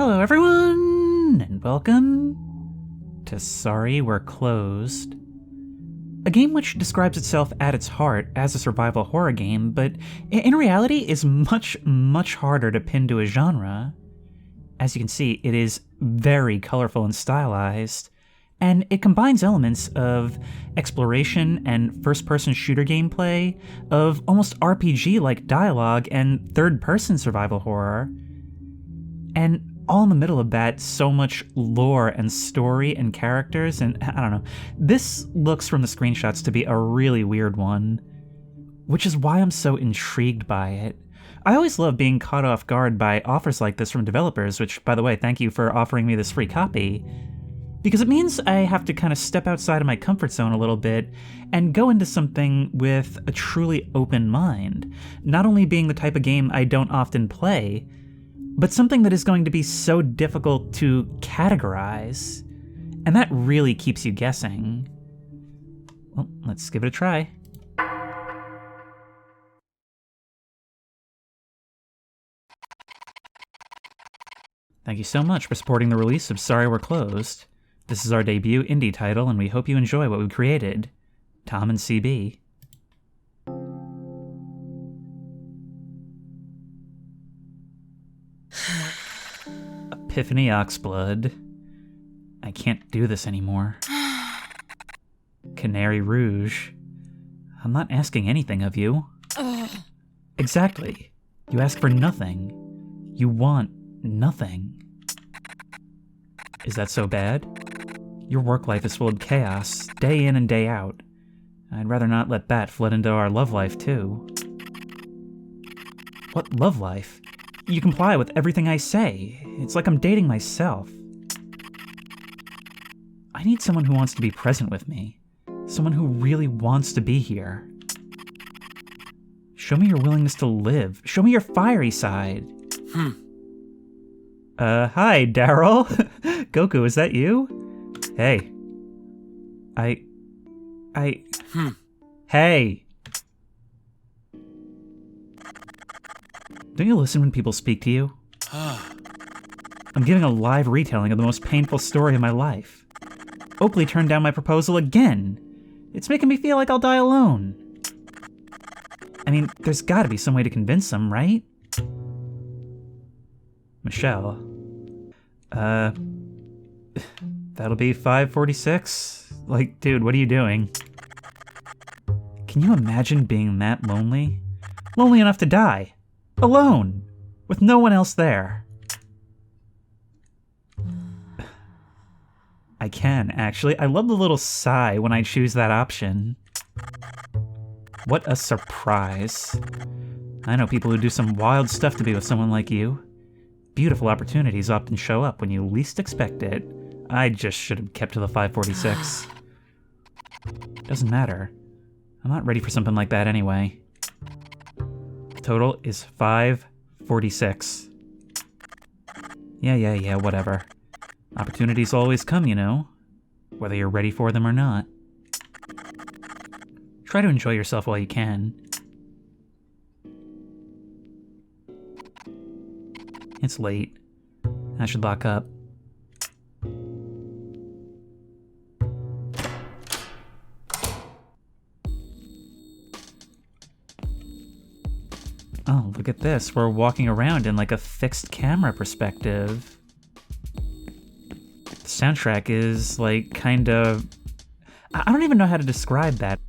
Hello everyone, and welcome to Sorry We're Closed. A game which describes itself at its heart as a survival horror game, but in reality is much, much harder to pin to a genre. As you can see, it is very colorful and stylized, and it combines elements of exploration and first-person shooter gameplay, of almost RPG-like dialogue and third-person survival horror. And all in the middle of that, so much lore and story and characters, and I don't know. This looks from the screenshots to be a really weird one, which is why I'm so intrigued by it. I always love being caught off guard by offers like this from developers, which, by the way, thank you for offering me this free copy, because it means I have to kind of step outside of my comfort zone a little bit and go into something with a truly open mind, not only being the type of game I don't often play, but something that is going to be so difficult to categorize. And that really keeps you guessing. Well, let's give it a try. Thank you so much for supporting the release of Sorry We're Closed. This is our debut indie title, and we hope you enjoy what we created. Tom and CB. Epiphany Oxblood. I can't do this anymore. Canary Rouge. I'm not asking anything of you. Exactly. You ask for nothing. You want nothing. Is that so bad? Your work life is full of chaos, day in and day out. I'd rather not let that flood into our love life, too. What love life? You comply with everything I say. It's like I'm dating myself. I need someone who wants to be present with me. Someone who really wants to be here. Show me your willingness to live. Show me your fiery side. Hi, Daryl. Goku, is that you? Hey. Hey. Don't you listen when people speak to you? I'm giving a live retelling of the most painful story of my life. Oakley turned down my proposal again. It's making me feel like I'll die alone. I mean, there's gotta be some way to convince him, right? Michelle. That'll be 5:46? Like, dude, what are you doing? Can you imagine being that lonely? Lonely enough to die. Alone, with no one else there. I can, actually. I love the little sigh when I choose that option. What a surprise. I know people who do some wild stuff to be with someone like you. Beautiful opportunities often show up when you least expect it. I just should have kept to the 5:46. Doesn't matter. I'm not ready for something like that anyway. Total is 5:46. Yeah, whatever. Opportunities always come, you know, whether you're ready for them or not. Try to enjoy yourself while you can. It's late. I should lock up. Oh, look at this. We're walking around in like a fixed camera perspective. The soundtrack is like kind of... I don't even know how to describe that.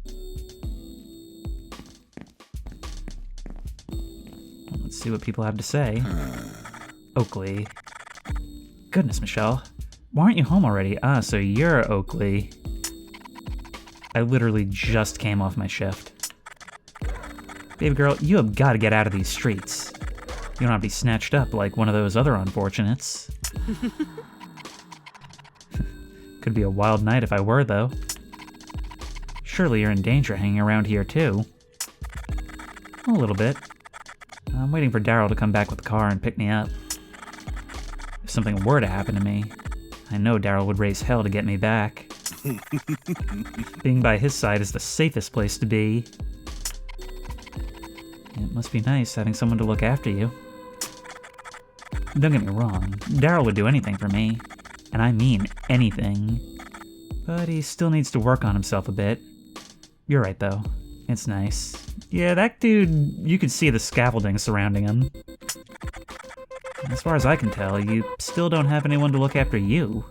Well, let's see what people have to say. Oakley. Goodness, Michelle. Why aren't you home already? Ah, so you're Oakley. I literally just came off my shift. Baby girl, you have got to get out of these streets. You don't have to be snatched up like one of those other unfortunates. Could be a wild night if I were, though. Surely you're in danger hanging around here, too. A little bit. I'm waiting for Daryl to come back with the car and pick me up. If something were to happen to me, I know Daryl would raise hell to get me back. Being by his side is the safest place to be. It must be nice having someone to look after you. Don't get me wrong, Daryl would do anything for me. And I mean anything. But he still needs to work on himself a bit. You're right, though. It's nice. Yeah, that dude, you could see the scaffolding surrounding him. As far as I can tell, you still don't have anyone to look after you.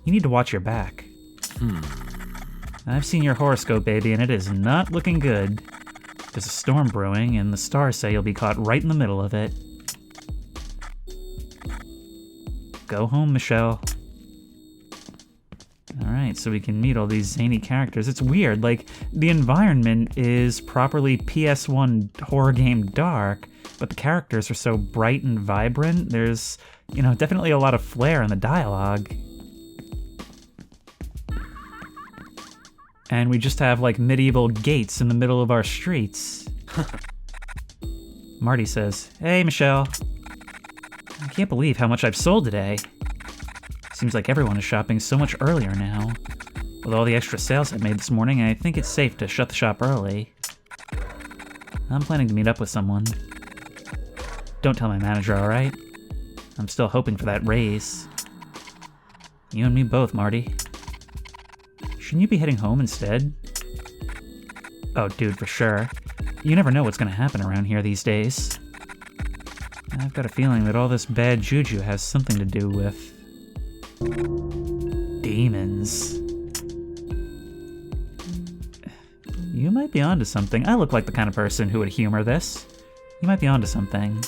You need to watch your back. I've seen your horoscope, baby, and it is not looking good. There's a storm brewing, and the stars say you'll be caught right in the middle of it. Go home, Michelle. Alright, so we can meet all these zany characters. It's weird, like, the environment is properly PS1 horror game dark, but the characters are so bright and vibrant. There's, definitely a lot of flair in the dialogue. And we just have, like, medieval gates in the middle of our streets. Marty says, "Hey, Michelle. I can't believe how much I've sold today. Seems like everyone is shopping so much earlier now. With all the extra sales I made this morning, I think it's safe to shut the shop early. I'm planning to meet up with someone. Don't tell my manager, alright? I'm still hoping for that raise. You and me both, Marty. Shouldn't you be heading home instead?" Oh, dude, for sure. You never know what's gonna happen around here these days. I've got a feeling that all this bad juju has something to do with... demons. You might be onto something. I look like the kind of person who would humor this. You might be onto something.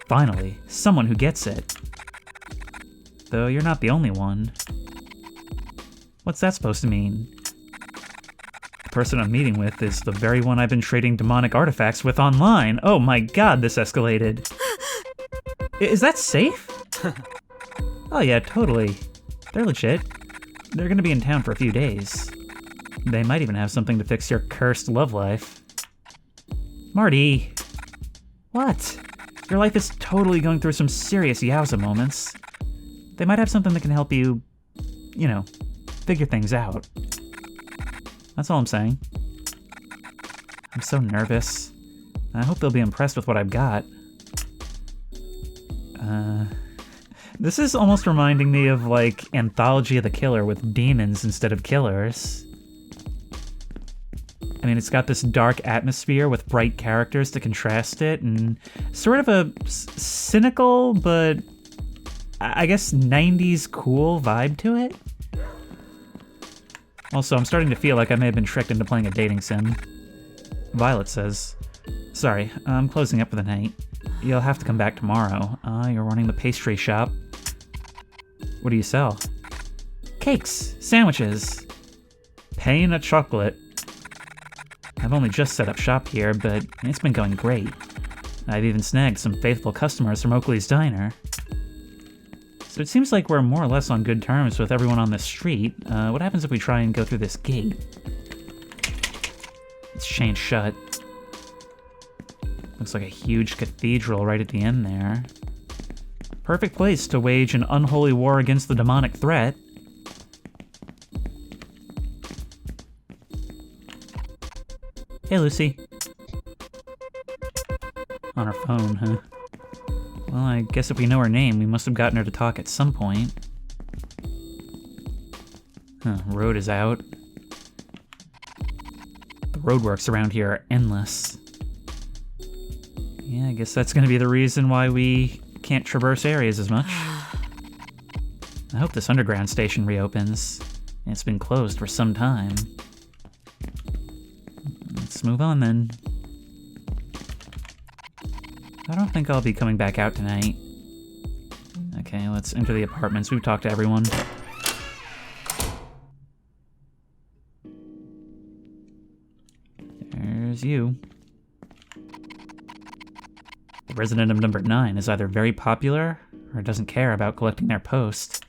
Finally, someone who gets it. Though you're not the only one. What's that supposed to mean? The person I'm meeting with is the very one I've been trading demonic artifacts with online. Oh my god, this escalated. Is that safe? Oh yeah, totally. They're legit. They're gonna be in town for a few days. They might even have something to fix your cursed love life. Marty! What? Your life is totally going through some serious yowza moments. They might have something that can help you, figure things out. That's all I'm saying. I'm so nervous. I hope they'll be impressed with what I've got. This is almost reminding me of, like, Anthology of the Killer with demons instead of killers. I mean, it's got this dark atmosphere with bright characters to contrast it, and sort of a cynical, but I guess 90s cool vibe to it. Also, I'm starting to feel like I may have been tricked into playing a dating sim. Violet says, "Sorry, I'm closing up for the night. You'll have to come back tomorrow. You're running the pastry shop." "What do you sell?" "Cakes, sandwiches, pain of chocolate. I've only just set up shop here, but it's been going great. I've even snagged some faithful customers from Oakley's Diner. So it seems like we're more or less on good terms with everyone on this street. What happens if we try and go through this gate?" It's chained shut. Looks like a huge cathedral right at the end there. Perfect place to wage an unholy war against the demonic threat. Hey, Lucy. On her phone, huh? Well, I guess if we know her name, we must have gotten her to talk at some point. Road is out. The roadworks around here are endless. Yeah, I guess that's gonna be the reason why we can't traverse areas as much. I hope this underground station reopens. It's been closed for some time. Let's move on then. I don't think I'll be coming back out tonight. Okay, let's enter the apartments. We've talked to everyone. There's you. The resident of number 9 is either very popular or doesn't care about collecting their post.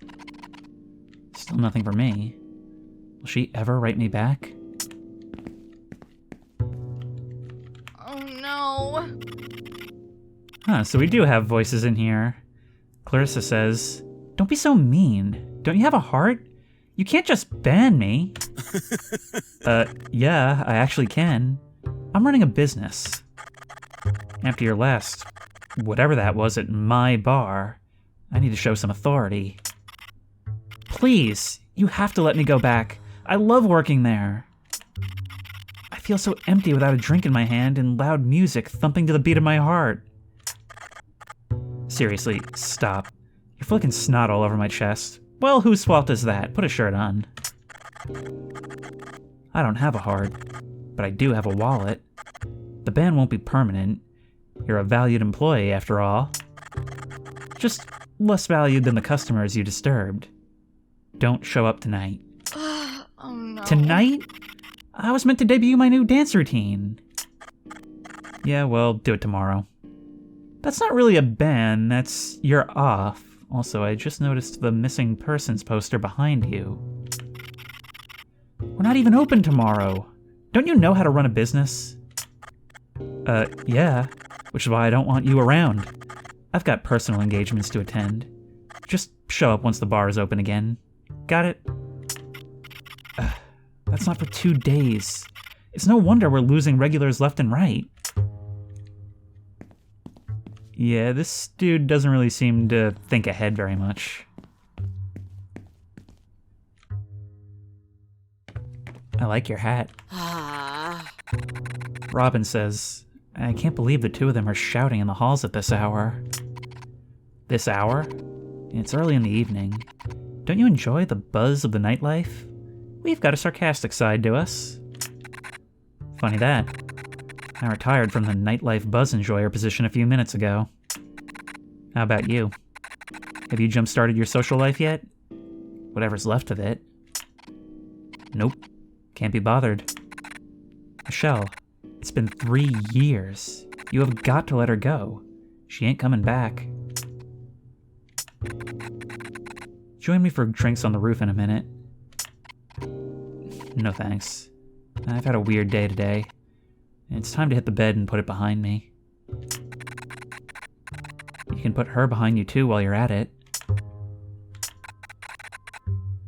Still nothing for me. Will she ever write me back? Oh no. So we do have voices in here. Clarissa says, "Don't be so mean. Don't you have a heart? You can't just ban me." Yeah, I actually can. I'm running a business. After your last whatever that was at my bar. I need to show some authority. Please, you have to let me go back. I love working there. I feel so empty without a drink in my hand and loud music thumping to the beat of my heart. Seriously, stop. You're flicking snot all over my chest. Well, whose fault is that? Put a shirt on. I don't have a heart, but I do have a wallet. The ban won't be permanent. You're a valued employee, after all. Just less valued than the customers you disturbed. Don't show up tonight. Oh no. Tonight? I was meant to debut my new dance routine. Yeah, well, do it tomorrow. That's not really a ban, that's you're off. Also, I just noticed the missing persons poster behind you. We're not even open tomorrow. Don't you know how to run a business? Yeah, which is why I don't want you around. I've got personal engagements to attend. Just show up once the bar is open again. Got it? That's not for 2 days. It's no wonder we're losing regulars left and right. Yeah, this dude doesn't really seem to think ahead very much. I like your hat. Robin says, I can't believe the two of them are shouting in the halls at this hour. This hour? It's early in the evening. Don't you enjoy the buzz of the nightlife? We've got a sarcastic side to us. Funny that. I retired from the nightlife buzz enjoyer position a few minutes ago. How about you? Have you jump-started your social life yet? Whatever's left of it. Nope. Can't be bothered. Michelle, it's been 3 years. You have got to let her go. She ain't coming back. Join me for drinks on the roof in a minute. No thanks. I've had a weird day today. It's time to hit the bed and put it behind me. You can put her behind you too while you're at it.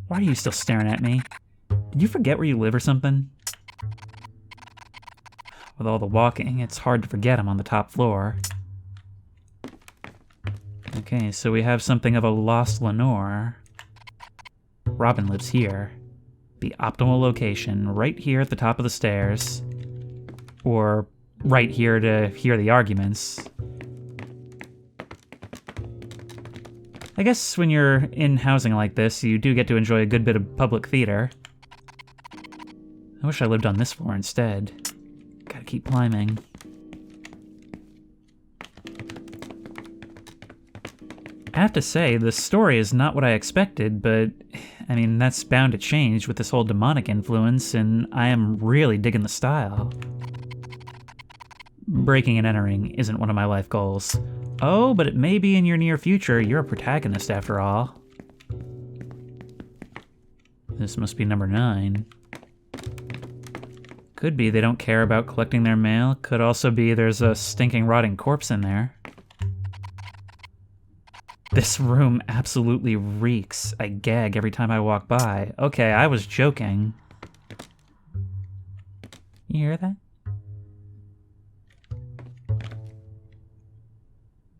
Why are you still staring at me? Did you forget where you live or something? With all the walking, it's hard to forget I'm on the top floor. Okay, so we have something of a lost Lenore. Robin lives here. The optimal location, right here at the top of the stairs. Or right here to hear the arguments. I guess when you're in housing like this, you do get to enjoy a good bit of public theater. I wish I lived on this floor instead. Gotta keep climbing. I have to say, the story is not what I expected, but I mean, that's bound to change with this whole demonic influence, and I am really digging the style. Breaking and entering isn't one of my life goals. Oh, but it may be in your near future. You're a protagonist after all. This must be number 9. Could be they don't care about collecting their mail. Could also be there's a stinking rotting corpse in there. This room absolutely reeks. I gag every time I walk by. Okay, I was joking. You hear that?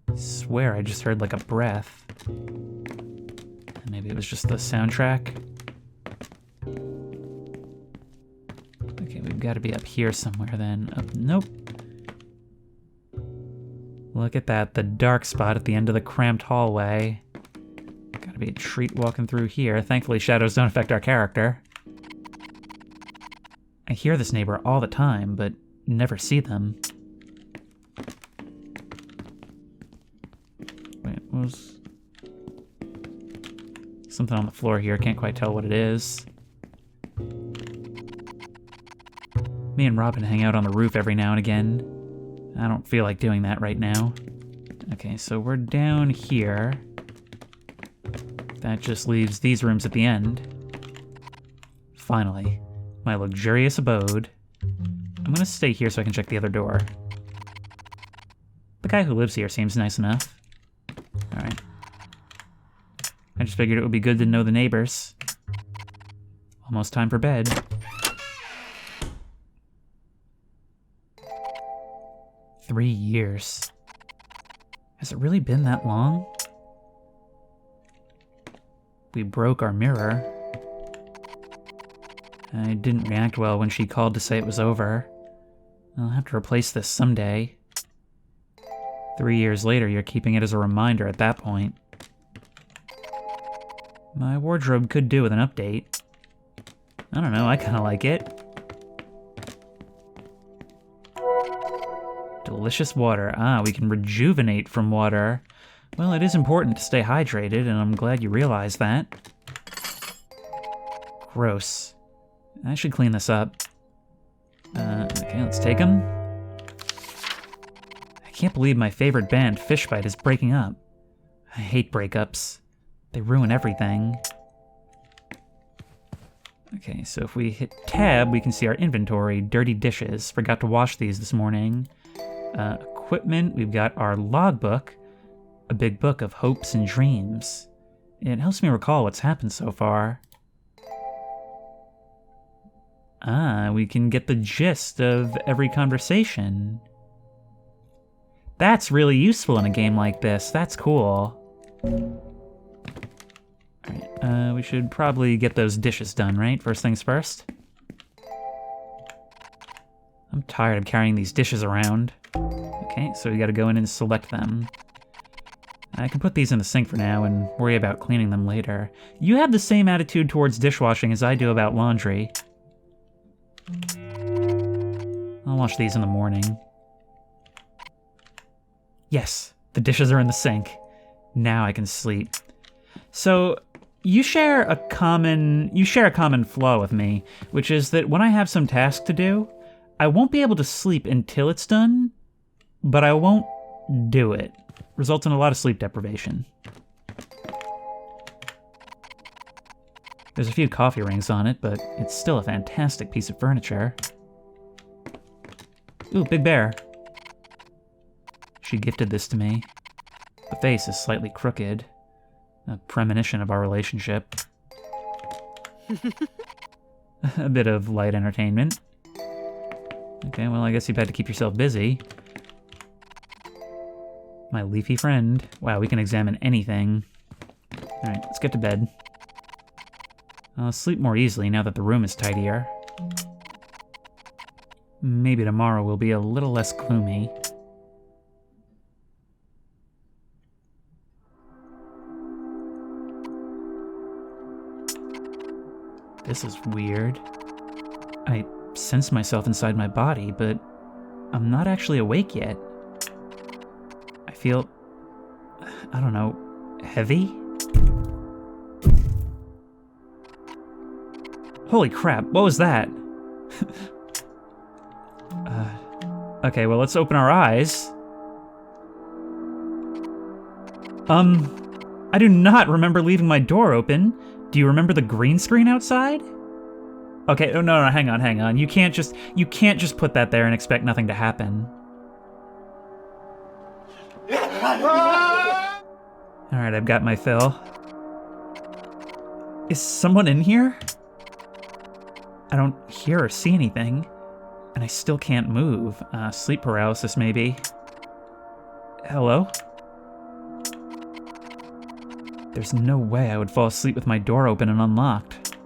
I swear I just heard like a breath. Maybe it was just the soundtrack. Okay, we've got to be up here somewhere then. Nope. Look at that, the dark spot at the end of the cramped hallway. Gotta be a treat walking through here. Thankfully, shadows don't affect our character. I hear this neighbor all the time, but never see them. Wait, what was... something on the floor here, can't quite tell what it is. Me and Robin hang out on the roof every now and again. I don't feel like doing that right now. Okay, so we're down here. That just leaves these rooms at the end. Finally, my luxurious abode. I'm gonna stay here so I can check the other door. The guy who lives here seems nice enough. Alright. I just figured it would be good to know the neighbors. Almost time for bed. "3 years. Has it really been that long? We broke our mirror. I didn't react well when she called to say it was over. I'll have to replace this someday. 3 years later, you're keeping it as a reminder at that point. My wardrobe could do with an update. I don't know, I kinda like it. Delicious water. Ah, we can rejuvenate from water. Well, it is important to stay hydrated, and I'm glad you realize that. Gross. I should clean this up. Okay, let's take them. I can't believe my favorite band, Fishbite, is breaking up. I hate breakups. They ruin everything. Okay, so if we hit tab, we can see our inventory. Dirty dishes. Forgot to wash these this morning. Equipment, we've got our logbook. A big book of hopes and dreams. It helps me recall what's happened so far. Ah, we can get the gist of every conversation. That's really useful in a game like this. That's cool. Alright, we should probably get those dishes done, right? First things first. I'm tired of carrying these dishes around. Okay, so we gotta go in and select them. I can put these in the sink for now and worry about cleaning them later. You have the same attitude towards dishwashing as I do about laundry. I'll wash these in the morning. Yes, the dishes are in the sink. Now I can sleep. So, you share a common flaw with me, which is that when I have some task to do, I won't be able to sleep until it's done, but I won't do it. Results in a lot of sleep deprivation. There's a few coffee rings on it, but it's still a fantastic piece of furniture. Ooh, Big Bear. She gifted this to me. The face is slightly crooked. A premonition of our relationship. A bit of light entertainment. Okay, well, I guess you've had to keep yourself busy. My leafy friend. Wow, we can examine anything. Alright, let's get to bed. I'll sleep more easily now that the room is tidier. Maybe tomorrow will be a little less gloomy. This is weird. I sense myself inside my body, but I'm not actually awake yet. I feel, I don't know, heavy? Holy crap, what was that? Okay, well, let's open our eyes. I do not remember leaving my door open. Do you remember the green screen outside? Okay, oh, no, hang on. You can't just put that there and expect nothing to happen. Alright, I've got my fill. Is someone in here? I don't hear or see anything, and I still can't move. Sleep paralysis, maybe. Hello? There's no way I would fall asleep with my door open and unlocked.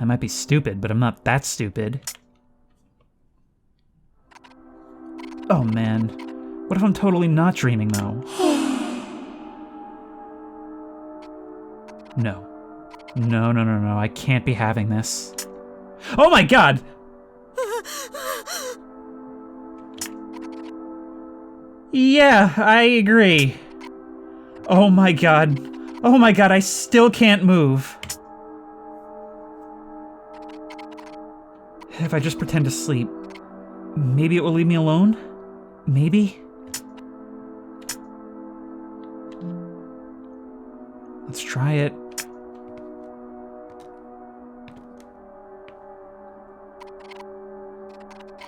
I might be stupid, but I'm not that stupid. Oh man, what if I'm totally not dreaming though? No, I can't be having this. Oh my god! Yeah, I agree. Oh my god, I still can't move. If I just pretend to sleep, maybe it will leave me alone? Maybe? Let's try it.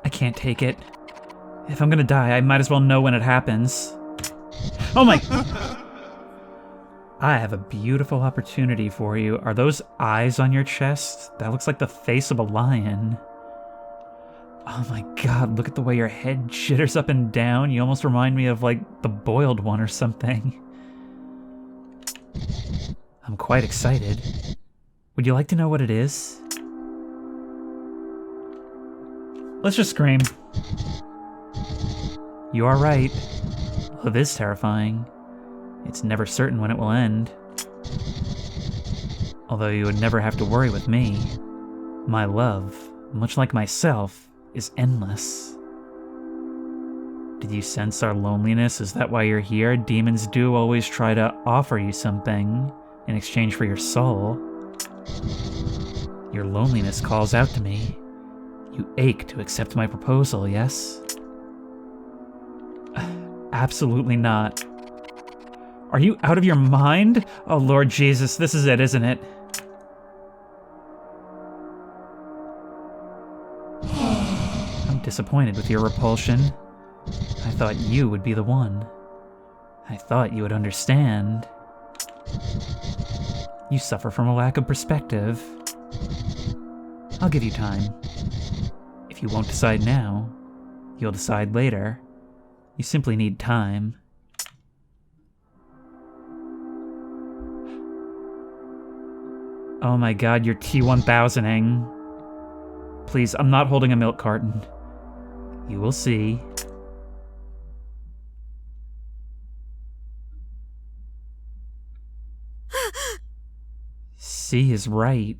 I can't take it. If I'm gonna die, I might as well know when it happens. Oh my... I have a beautiful opportunity for you. Are those eyes on your chest? That looks like the face of a lion. Oh my god, look at the way your head jitters up and down. You almost remind me of, like, the boiled one or something. I'm quite excited. Would you like to know what it is? Let's just scream. You are right. Love is terrifying. It's never certain when it will end. Although you would never have to worry with me. My love, much like myself, is endless. Did you sense our loneliness? Is that why you're here? Demons do always try to offer you something in exchange for your soul. Your loneliness calls out to me. You ache to accept my proposal, yes? Absolutely not. Are you out of your mind? Oh, Lord Jesus, this is it, isn't it? I'm disappointed with your repulsion. I thought you would be the one. I thought you would understand. You suffer from a lack of perspective. I'll give you time. If you won't decide now, you'll decide later. You simply need time. Oh my god, you're T-1000ing. Please, I'm not holding a milk carton. You will see. C is right.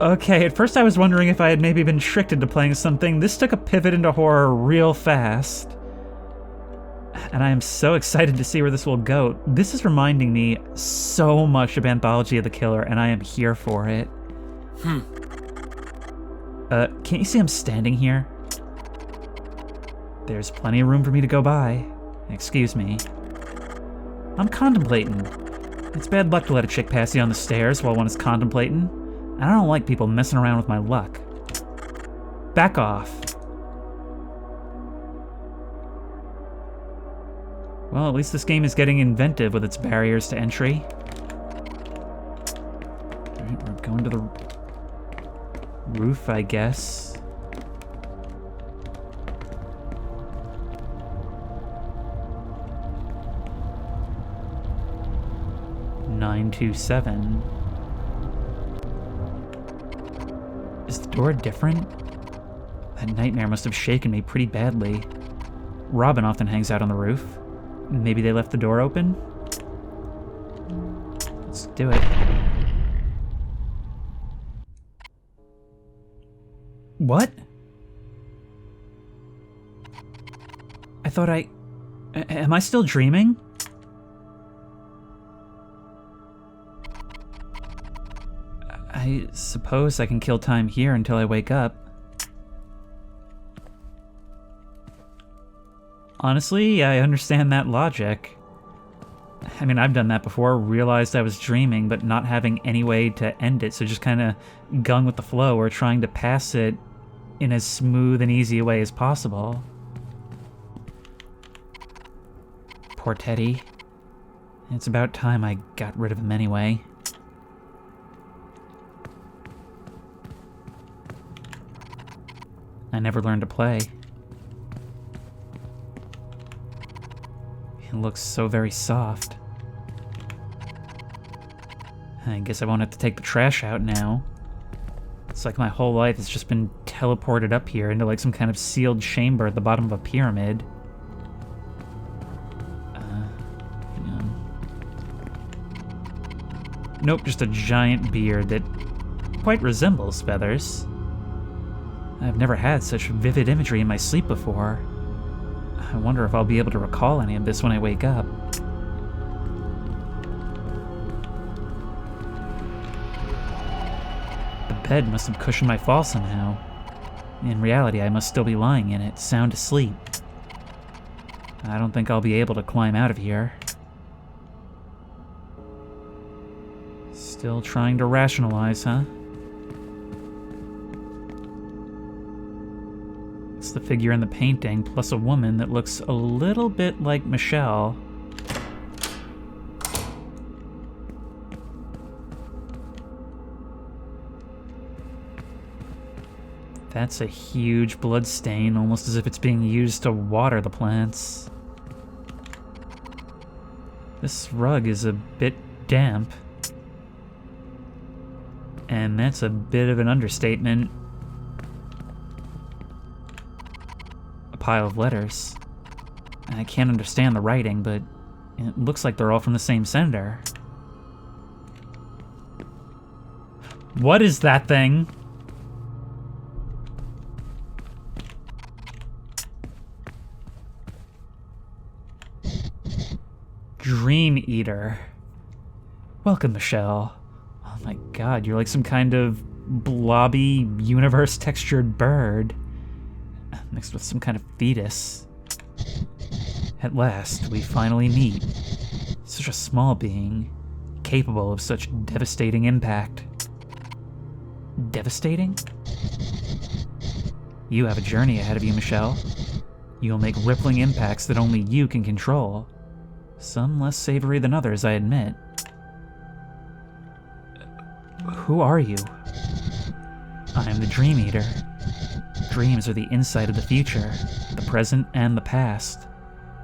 Okay, at first I was wondering if I had maybe been tricked into playing something. This took a pivot into horror real fast. And I am so excited to see where this will go. This is reminding me so much of Anthology of the Killer, and I am here for it. Can't you see I'm standing here? There's plenty of room for me to go by. Excuse me. I'm contemplating. It's bad luck to let a chick pass you on the stairs while one is contemplating. And I don't like people messing around with my luck. Back off. Well, at least this game is getting inventive with its barriers to entry. Alright, we're going to the roof, I guess. (927). Is the door different? That nightmare must have shaken me pretty badly. Robin often hangs out on the roof. Maybe they left the door open? Let's do it. What? I thought am I still dreaming? I suppose I can kill time here until I wake up. Honestly, I understand that logic. I mean, I've done that before, realized I was dreaming, but not having any way to end it, so just kind of gung with the flow or trying to pass it in as smooth and easy a way as possible. Poor Teddy. It's about time I got rid of him anyway. I never learned to play. It looks so very soft. I guess I won't have to take the trash out now. It's like my whole life has just been teleported up here into like some kind of sealed chamber at the bottom of a pyramid. Hang on. Nope, just a giant beard that quite resembles feathers. I've never had such vivid imagery in my sleep before. I wonder if I'll be able to recall any of this when I wake up. The bed must have cushioned my fall somehow. In reality, I must still be lying in it, sound asleep. I don't think I'll be able to climb out of here. Still trying to rationalize, huh? It's the figure in the painting, plus a woman that looks a little bit like Michelle. That's a huge blood stain, almost as if it's being used to water the plants. This rug is a bit damp. And that's a bit of an understatement. A pile of letters. I can't understand the writing, but it looks like they're all from the same sender. What is that thing? Dream Eater. Welcome, Michelle. Oh my god, you're like some kind of blobby, universe-textured bird. Mixed with some kind of fetus. At last, we finally meet. Such a small being, capable of such devastating impact. Devastating? You have a journey ahead of you, Michelle. You'll make rippling impacts that only you can control. Some less savory than others, I admit. Who are you? I am the Dream Eater. Dreams are the insight of the future, the present and the past.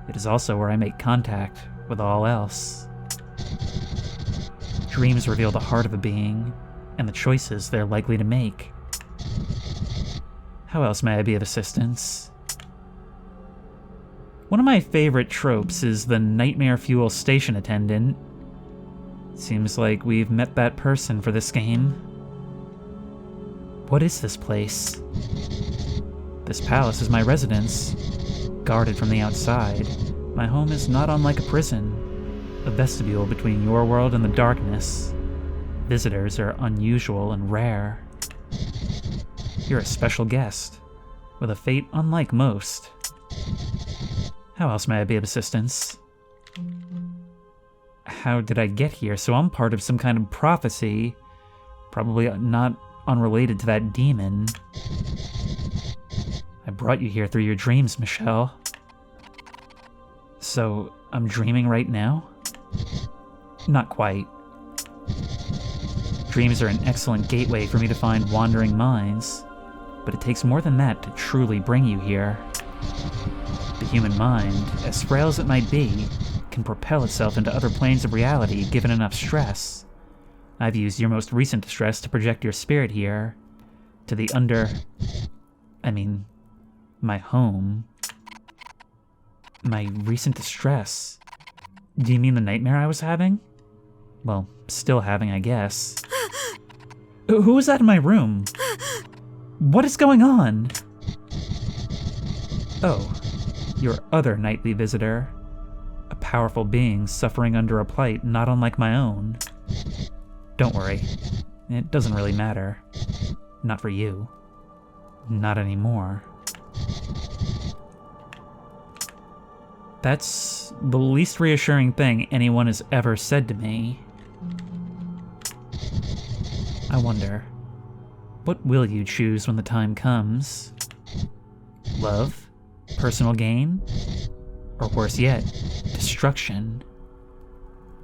It is also where I make contact with all else. Dreams reveal the heart of a being, and the choices they're likely to make. How else may I be of assistance? One of my favorite tropes is the nightmare fuel station attendant. Seems like we've met that person for this game. What is this place? This palace is my residence. Guarded from the outside, my home is not unlike a prison, a vestibule between your world and the darkness. Visitors are unusual and rare. You're a special guest, with a fate unlike most. How else may I be of assistance? How did I get here? So I'm part of some kind of prophecy, probably not unrelated to that demon. I brought you here through your dreams, Michelle. So, I'm dreaming right now? Not quite. Dreams are an excellent gateway for me to find wandering minds, but it takes more than that to truly bring you here. The human mind, as frail as it might be, can propel itself into other planes of reality given enough stress. I've used your most recent distress to project your spirit here, to the my home. My recent distress? Do you mean the nightmare I was having? Well, still having, I guess. Who was that in my room? What is going on? Oh, your other nightly visitor. A powerful being suffering under a plight not unlike my own. Don't worry, it doesn't really matter. Not for you. Not anymore. That's the least reassuring thing anyone has ever said to me. I wonder, what will you choose when the time comes? Love? Personal gain? Or worse yet, destruction?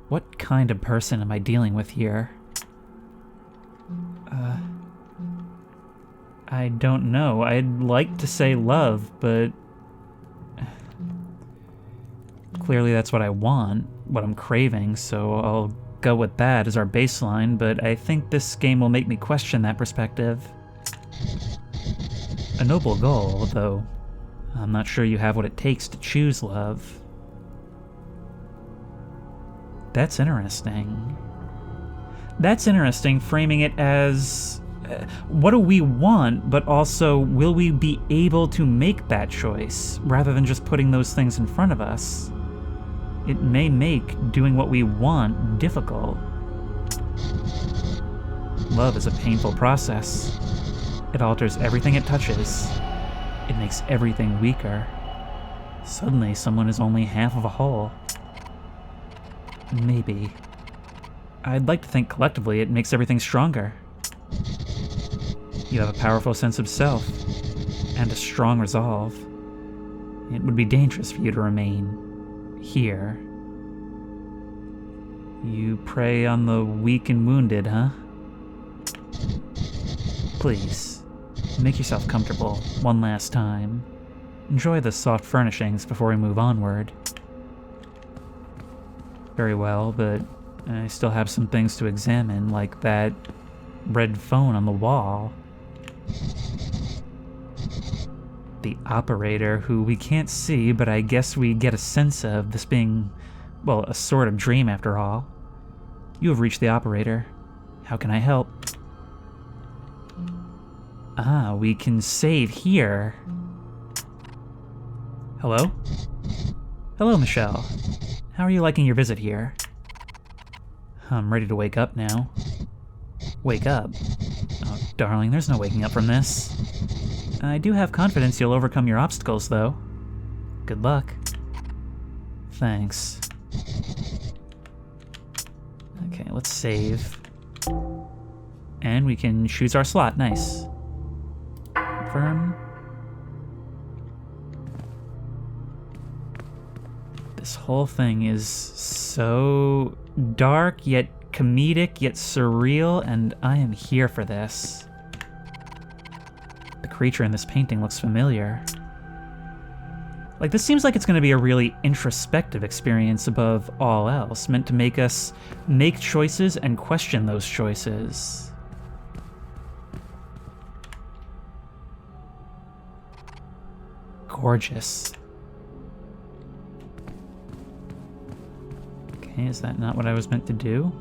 What kind of person am I dealing with here? I don't know. I'd like to say love, but clearly that's what I want, what I'm craving, so I'll go with that as our baseline, but I think this game will make me question that perspective. A noble goal, though I'm not sure you have what it takes to choose love. That's interesting. That's interesting, framing it as what do we want, but also will we be able to make that choice, rather than just putting those things in front of us. It may make doing what we want difficult. Love is a painful process. It alters everything it touches. It makes everything weaker. Suddenly, someone is only half of a whole. Maybe. I'd like to think collectively it makes everything stronger. You have a powerful sense of self, and a strong resolve. It would be dangerous for you to remain here. You prey on the weak and wounded, huh? Please, Make yourself comfortable one last time. Enjoy the soft furnishings before we move onward. Very well, but I still have some things to examine, like that red phone on the wall. The operator, who we can't see, but I guess we get a sense of, this being, well, a sort of dream after all. You have reached the operator. How can I help? Ah, we can save here. Hello? Hello, Michelle. How are you liking your visit here? I'm ready to wake up now. Wake up? Oh, darling, there's no waking up from this. I do have confidence you'll overcome your obstacles, though. Good luck. Thanks. Okay, let's save. And we can choose our slot. Nice. Confirm. This whole thing is so dark, yet comedic, yet surreal, and I am here for this. The creature in this painting looks familiar. Like, this seems like it's going to be a really introspective experience above all else, meant to make us make choices and question those choices. Gorgeous. Okay, is that not what I was meant to do?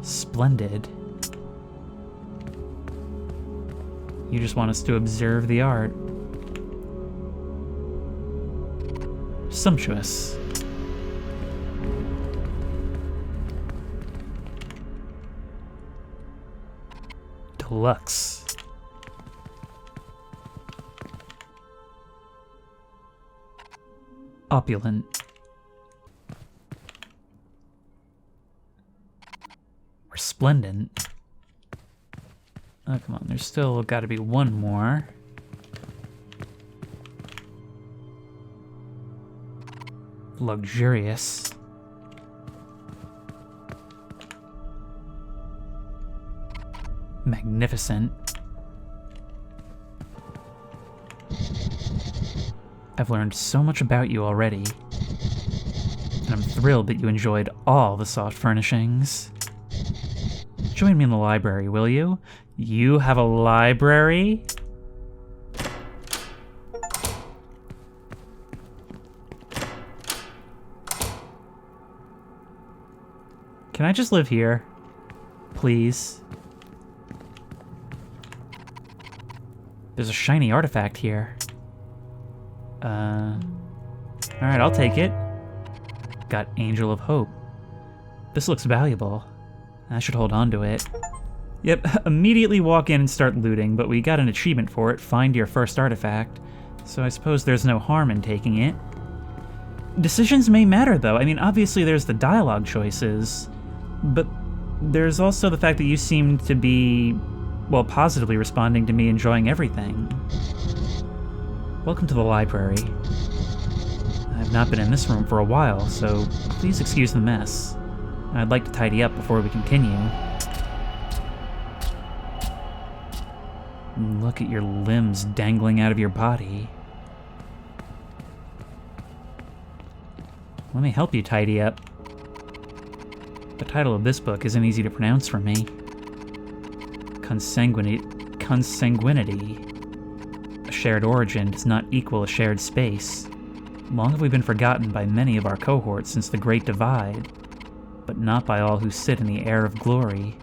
Splendid. You just want us to observe the art. Sumptuous. Deluxe. Opulent. Resplendent. Oh, come on, there's still gotta be one more. Luxurious. Magnificent. I've learned so much about you already, and I'm thrilled that you enjoyed all the soft furnishings. Join me in the library, will you? You have a library? Can I just live here? Please? There's a shiny artifact here. Alright, I'll take it. Got Angel of Hope. This looks valuable. I should hold on to it. Yep, immediately walk in and start looting, but we got an achievement for it, find your first artifact. So I suppose there's no harm in taking it. Decisions may matter, though. I mean, obviously there's the dialogue choices, but there's also the fact that you seem to be, well, positively responding to me enjoying everything. Welcome to the library. I've not been in this room for a while, so please excuse the mess. I'd like to tidy up before we continue. Look at your limbs dangling out of your body. Let me help you tidy up. The title of this book isn't easy to pronounce for me. Consanguinity. A shared origin does not equal a shared space. Long have we been forgotten by many of our cohorts since the Great Divide, but not by all who sit in the air of glory.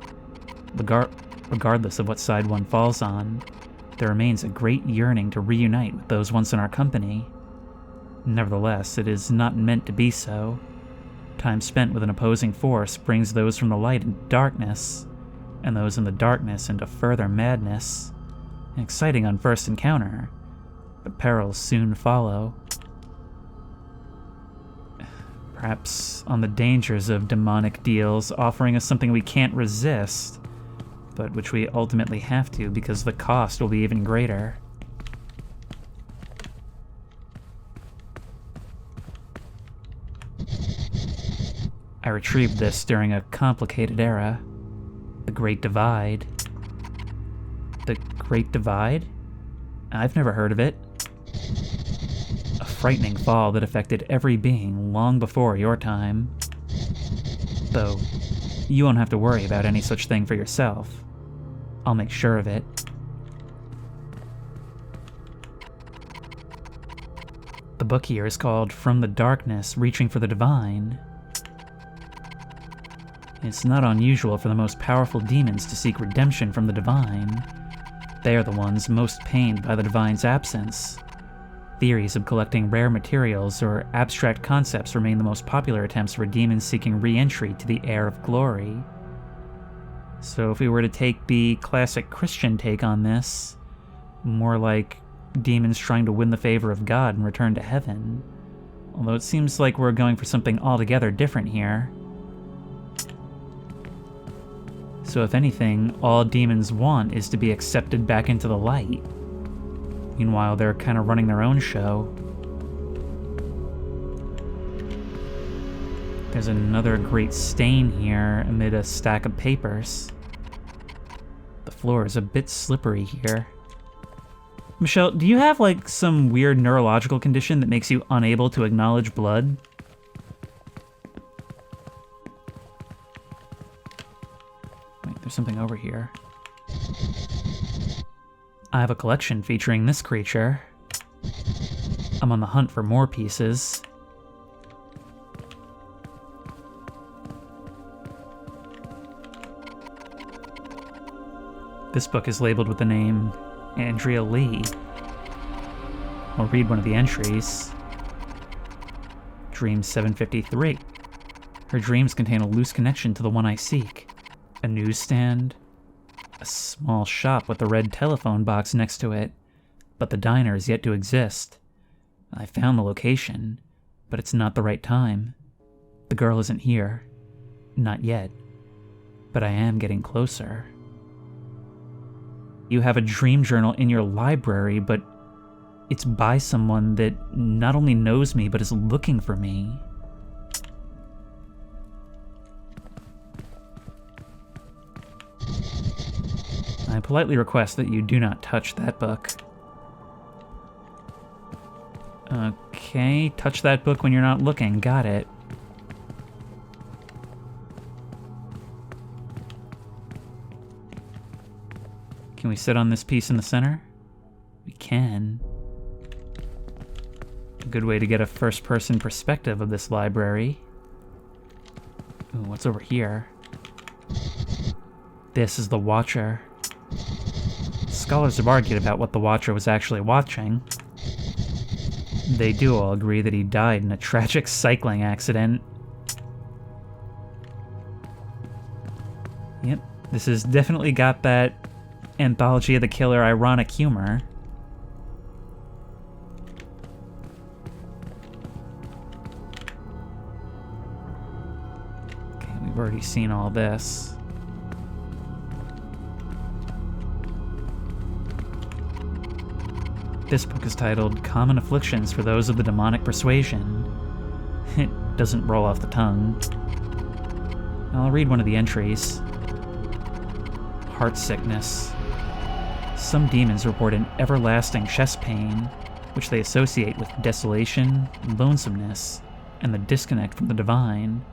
Regardless of what side one falls on, there remains a great yearning to reunite with those once in our company. Nevertheless, it is not meant to be so. Time spent with an opposing force brings those from the light into darkness, and those in the darkness into further madness. Exciting on first encounter, but perils soon follow. Perhaps on the dangers of demonic deals, offering us something we can't resist, but which we ultimately have to because the cost will be even greater. I retrieved this during a complicated era, the Great Divide. Great Divide? I've never heard of it. A frightening fall that affected every being long before your time. Though, you won't have to worry about any such thing for yourself. I'll make sure of it. The book here is called From the Darkness, Reaching for the Divine. It's not unusual for the most powerful demons to seek redemption from the divine. They are the ones most pained by the divine's absence. Theories of collecting rare materials or abstract concepts remain the most popular attempts for demons seeking re-entry to the air of glory. So if we were to take the classic Christian take on this, more like demons trying to win the favor of God and return to heaven. Although it seems like we're going for something altogether different here. So if anything, all demons want is to be accepted back into the light. Meanwhile, they're kind of running their own show. There's another great stain here amid a stack of papers. The floor is a bit slippery here. Michelle, do you have like some weird neurological condition that makes you unable to acknowledge blood? There's something over here. I have a collection featuring this creature. I'm on the hunt for more pieces. This book is labeled with the name Andrea Lee. I'll read one of the entries. Dream 753. Her dreams contain a loose connection to the one I seek. A newsstand, a small shop with a red telephone box next to it, but the diner is yet to exist. I found the location, but it's not the right time. The girl isn't here. Not yet. But I am getting closer. You have a dream journal in your library, but it's by someone that not only knows me, but is looking for me. I politely request that you do not touch that book. Okay, touch that book when you're not looking. Got it. Can we sit on this piece in the center? We can. A good way to get a first-person perspective of this library. Ooh, what's over here? This is the Watcher. Scholars have argued about what the Watcher was actually watching. They do all agree that he died in a tragic cycling accident. Yep, this has definitely got that Anthology of the Killer ironic humor. Okay, we've already seen all this. This book is titled Common Afflictions for Those of the Demonic Persuasion. It doesn't roll off the tongue. I'll read one of the entries. Heart sickness. Some demons report an everlasting chest pain, which they associate with desolation, lonesomeness, and the disconnect from the divine.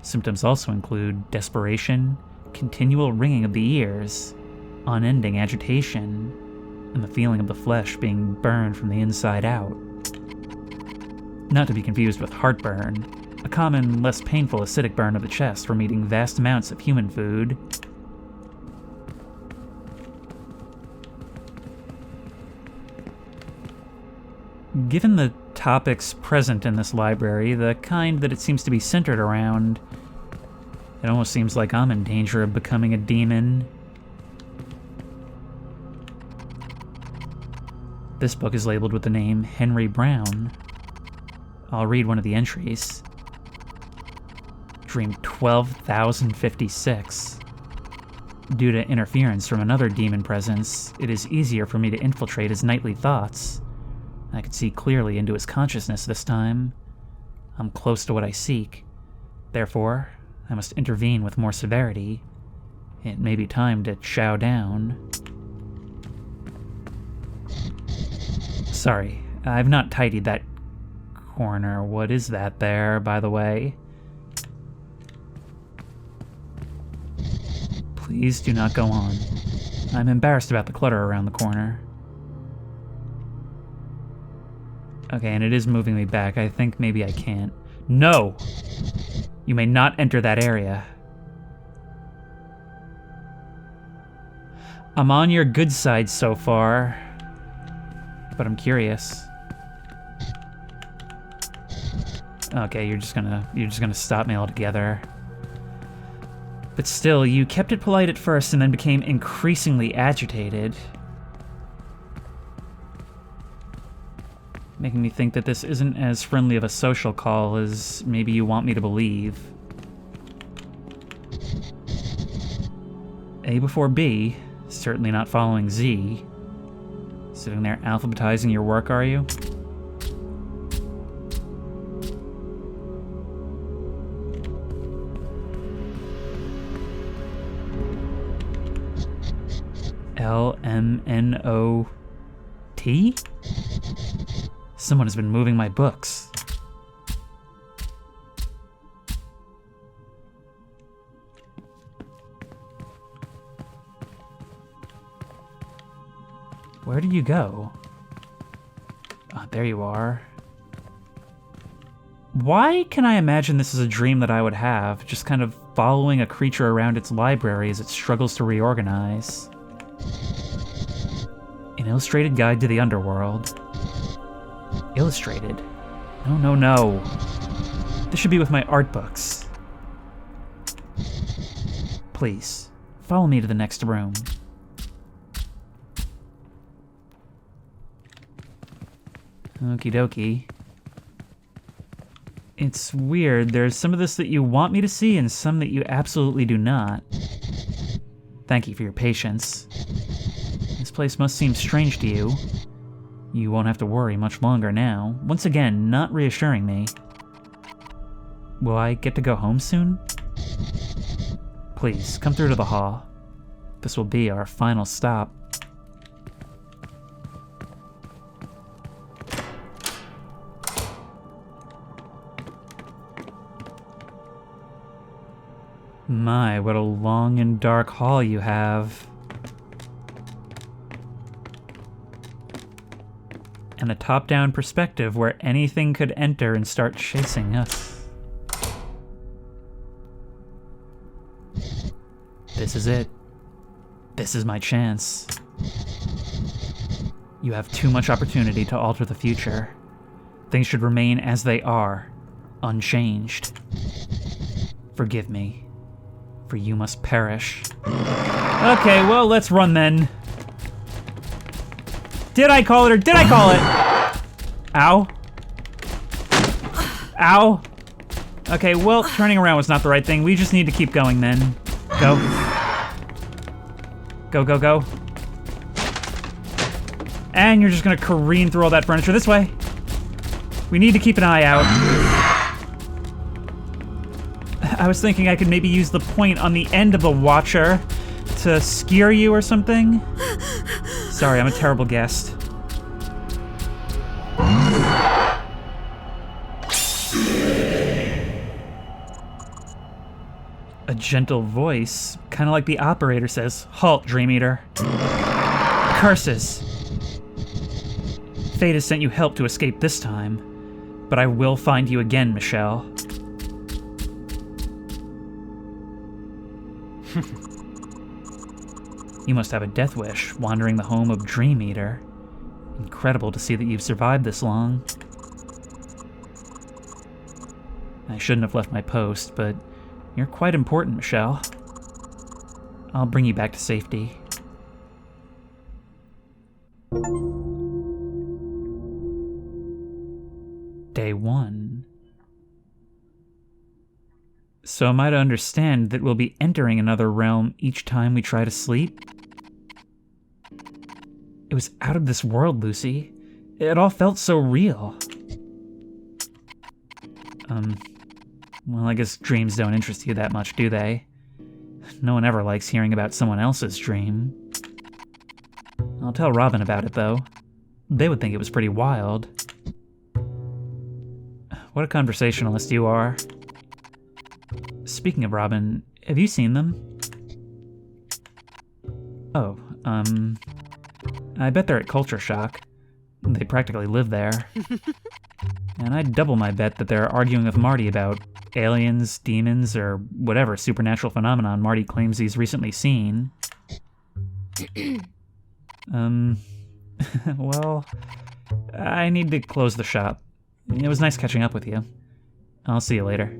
Symptoms also include desperation, continual ringing of the ears, unending agitation, and the feeling of the flesh being burned from the inside out. Not to be confused with heartburn, a common, less painful acidic burn of the chest from eating vast amounts of human food. Given the topics present in this library, the kind that it seems to be centered around, it almost seems like I'm in danger of becoming a demon. This book is labeled with the name Henry Brown. I'll read one of the entries. Dream 12,056. Due to interference from another demon presence, it is easier for me to infiltrate his nightly thoughts. I can see clearly into his consciousness this time. I'm close to what I seek. Therefore, I must intervene with more severity. It may be time to chow down. Sorry, I've not tidied that corner. What is that there, by the way? Please do not go on. I'm embarrassed about the clutter around the corner. Okay, and it is moving me back. I think maybe I can't. No! You may not enter that area. I'm on your good side so far, but I'm curious. Okay, you're just gonna stop me altogether. But still, you kept it polite at first and then became increasingly agitated. Making me think that this isn't as friendly of a social call as maybe you want me to believe. A before B, certainly not following Z. Sitting there alphabetizing your work, are you? L-M-N-O-T? Someone has been moving my books. Where did you go? Ah, there you are. Why can I imagine this is a dream that I would have, just kind of following a creature around its library as it struggles to reorganize? An illustrated guide to the underworld. Illustrated? No, no, no. This should be with my art books. Please, follow me to the next room. Okie dokie. It's weird. There's some of this that you want me to see and some that you absolutely do not. Thank you for your patience. This place must seem strange to you. You won't have to worry much longer now. Once again, not reassuring me. Will I get to go home soon? Please, come through to the hall. This will be our final stop. My, what a long and dark hall you have. And a top-down perspective where anything could enter and start chasing us. This is it. This is my chance. You have too much opportunity to alter the future. Things should remain as they are, unchanged. Forgive me, for you must perish. Okay, well, let's run then. Did I call it or did I call it? Ow. Ow. Okay, well, turning around was not the right thing. We just need to keep going then. Go. Go, go, go. And you're just gonna careen through all that furniture this way. We need to keep an eye out. I was thinking I could maybe use the point on the end of the watcher to skewer you or something. Sorry, I'm a terrible guest. A gentle voice, kind of like the operator says, "Halt, Dream Eater." Curses. Fate has sent you help to escape this time, but I will find you again, Michelle. You must have a death wish, wandering the home of Dream Eater. Incredible to see that you've survived this long. I shouldn't have left my post, but you're quite important, Michelle. I'll bring you back to safety. Day 1. So am I to understand that we'll be entering another realm each time we try to sleep? It was out of this world, Lucy. It all felt so real. Well, I guess dreams don't interest you that much, do they? No one ever likes hearing about someone else's dream. I'll tell Robin about it, though. they would think it was pretty wild. What a conversationalist you are. Speaking of Robin, have you seen them? Oh, I bet they're at Culture Shock. They practically live there. And I'd double my bet that they're arguing with Marty about aliens, demons, or whatever supernatural phenomenon Marty claims he's recently seen. Well, I need to close the shop. It was nice catching up with you. I'll see you later.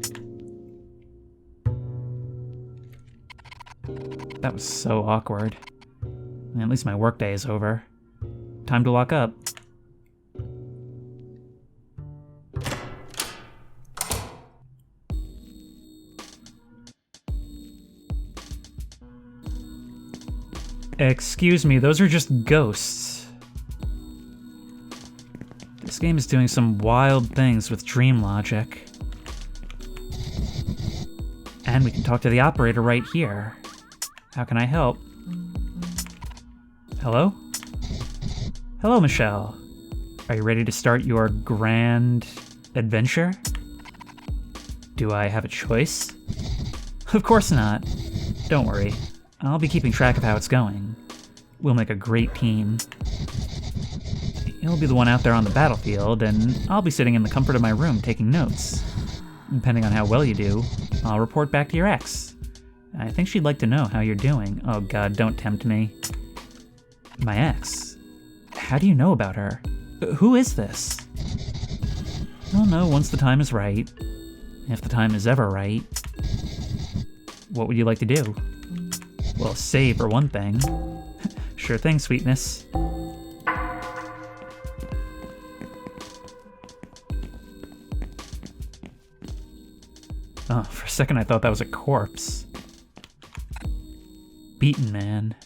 That was so awkward. At least my workday is over. Time to lock up. Excuse me, those are just ghosts. This game is doing some wild things with dream logic. And we can talk to the operator right here. How can I help? Hello? Hello, Michelle. Are you ready to start your grand adventure? Do I have a choice? Of course not. Don't worry. I'll be keeping track of how it's going. We'll make a great team. You'll be the one out there on the battlefield, and I'll be sitting in the comfort of my room taking notes. Depending on how well you do, I'll report back to your ex. I think she'd like to know how you're doing. Oh god, don't tempt me. My ex? How do you know about her? Who is this? I'll know once the time is right. If the time is ever right. What would you like to do? Well, save for one thing. Sure thing, sweetness. Oh, for a second I thought that was a corpse. Beaten man.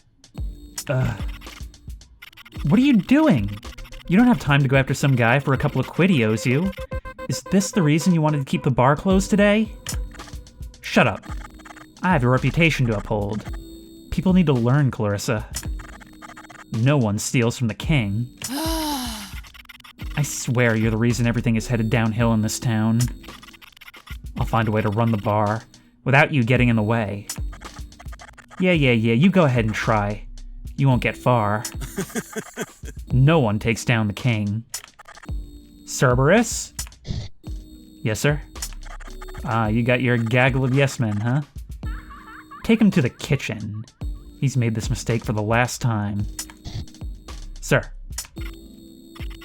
What are you doing? You don't have time to go after some guy for a couple of quid he owes you. Is this the reason you wanted to keep the bar closed today? Shut up. I have a reputation to uphold. People need to learn, Clarissa. No one steals from the king. I swear you're the reason everything is headed downhill in this town. I'll find a way to run the bar without you getting in the way. Yeah, you go ahead and try. You won't get far. No one takes down the king. Cerberus? Yes, sir? Ah, you got your gaggle of yes men, huh? Take him to the kitchen. He's made this mistake for the last time. Sir.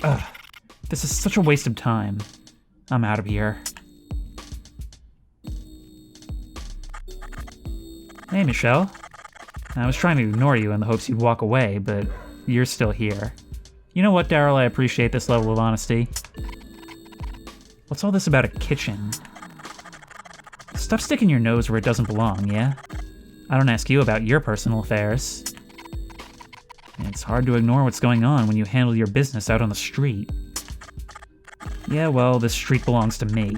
Ugh, this is such a waste of time. I'm out of here. Hey, Michelle. I was trying to ignore you in the hopes you'd walk away, but you're still here. You know what, Daryl? I appreciate this level of honesty. What's all this about a kitchen? Stop sticking your nose where it doesn't belong, yeah? I don't ask you about your personal affairs. It's hard to ignore what's going on when you handle your business out on the street. Yeah, well, this street belongs to me.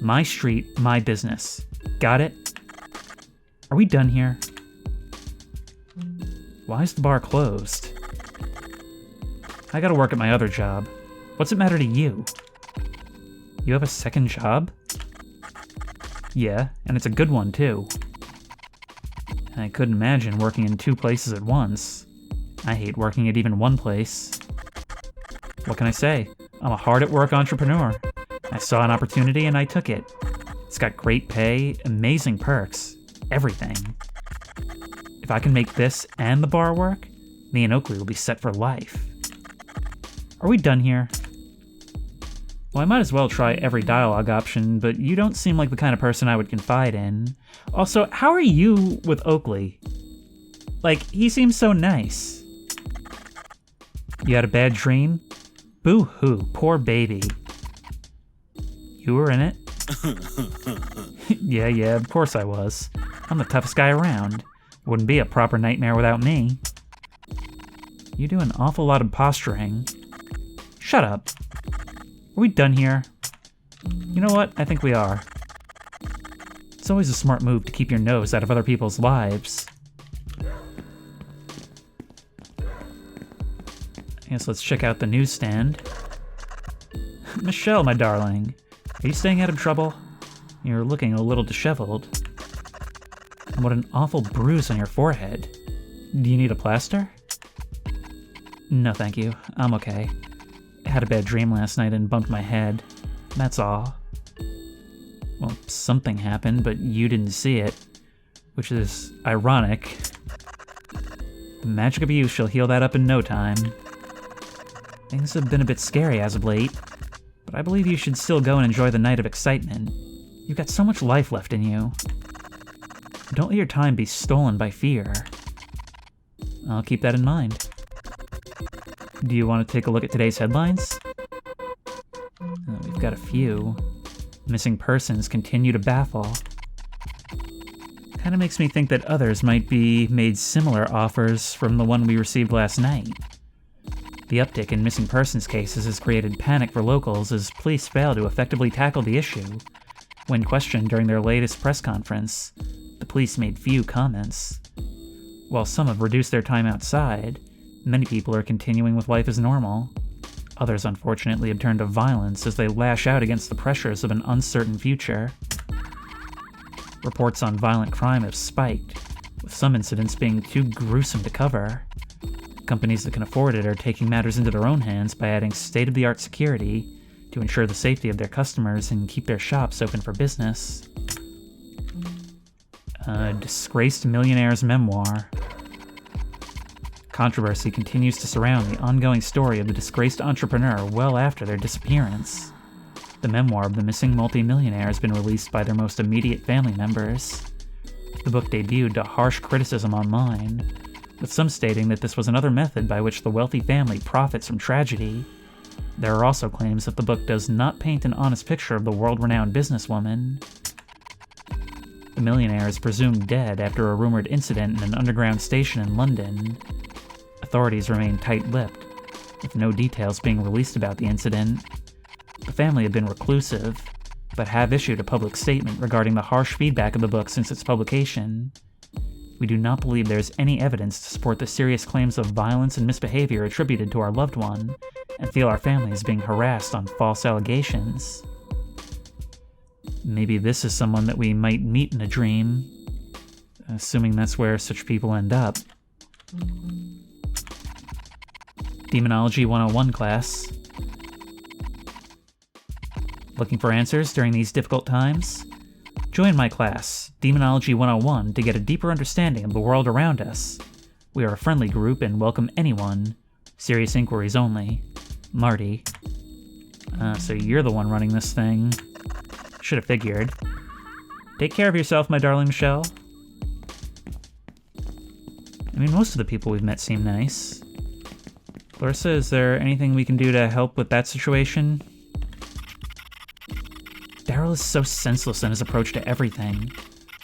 My street, my business. Got it? Are we done here? Why is the bar closed? I gotta work at my other job. What's it matter to you? You have a second job? Yeah, and it's a good one, too. I couldn't imagine working in two places at once. I hate working at even one place. What can I say? I'm a hard-at-work entrepreneur. I saw an opportunity and I took it. It's got great pay, amazing perks, everything. If I can make this and the bar work, me and Oakley will be set for life. Are we done here? Well, I might as well try every dialogue option, but you don't seem like the kind of person I would confide in. Also, how are you with Oakley? Like, he seems so nice. You had a bad dream? Boo-hoo, poor baby. You were in it? Yeah, of course I was. I'm the toughest guy around. Wouldn't be a proper nightmare without me. You do an awful lot of posturing. Shut up. Are we done here? You know what? I think we are. It's always a smart move to keep your nose out of other people's lives. Yes, let's check out the newsstand. Michelle, my darling, are you staying out of trouble? You're looking a little disheveled. And what an awful bruise on your forehead. Do you need a plaster? No, thank you. I'm okay. I had a bad dream last night and bumped my head. That's all. Well, something happened, but you didn't see it, which is ironic. The magic of youth shall heal that up in no time. Things have been a bit scary as of late, but I believe you should still go and enjoy the night of excitement. You've got so much life left in you. Don't let your time be stolen by fear. I'll keep that in mind. Do you want to take a look at today's headlines? We've got a few. Missing persons continue to baffle. Kinda makes me think that others might be made similar offers from the one we received last night. The uptick in missing persons cases has created panic for locals as police fail to effectively tackle the issue. When questioned during their latest press conference, the police made few comments. While some have reduced their time outside, many people are continuing with life as normal. Others, unfortunately, have turned to violence as they lash out against the pressures of an uncertain future. Reports on violent crime have spiked, with some incidents being too gruesome to cover. Companies that can afford it are taking matters into their own hands by adding state-of-the-art security to ensure the safety of their customers and keep their shops open for business. A disgraced millionaire's memoir. Controversy continues to surround the ongoing story of the disgraced entrepreneur well after their disappearance. The memoir of the missing multimillionaire has been released by their most immediate family members. The book debuted to harsh criticism online, with some stating that this was another method by which the wealthy family profits from tragedy. There are also claims that the book does not paint an honest picture of the world-renowned businesswoman. The millionaire is presumed dead after a rumored incident in an underground station in London. Authorities remain tight-lipped, with no details being released about the incident. The family have been reclusive, but have issued a public statement regarding the harsh feedback of the book since its publication. We do not believe there is any evidence to support the serious claims of violence and misbehavior attributed to our loved one, and feel our family is being harassed on false allegations. Maybe this is someone that we might meet in a dream, assuming that's where such people end up. Demonology 101 class. Looking for answers during these difficult times? Join my class, Demonology 101, to get a deeper understanding of the world around us. We are a friendly group and welcome anyone. Serious inquiries only. Marty. So you're the one running this thing. Should have figured. Take care of yourself, my darling Michelle. I mean, most of the people we've met seem nice. Clarissa, is there anything we can do to help with that situation? Daryl is so senseless in his approach to everything.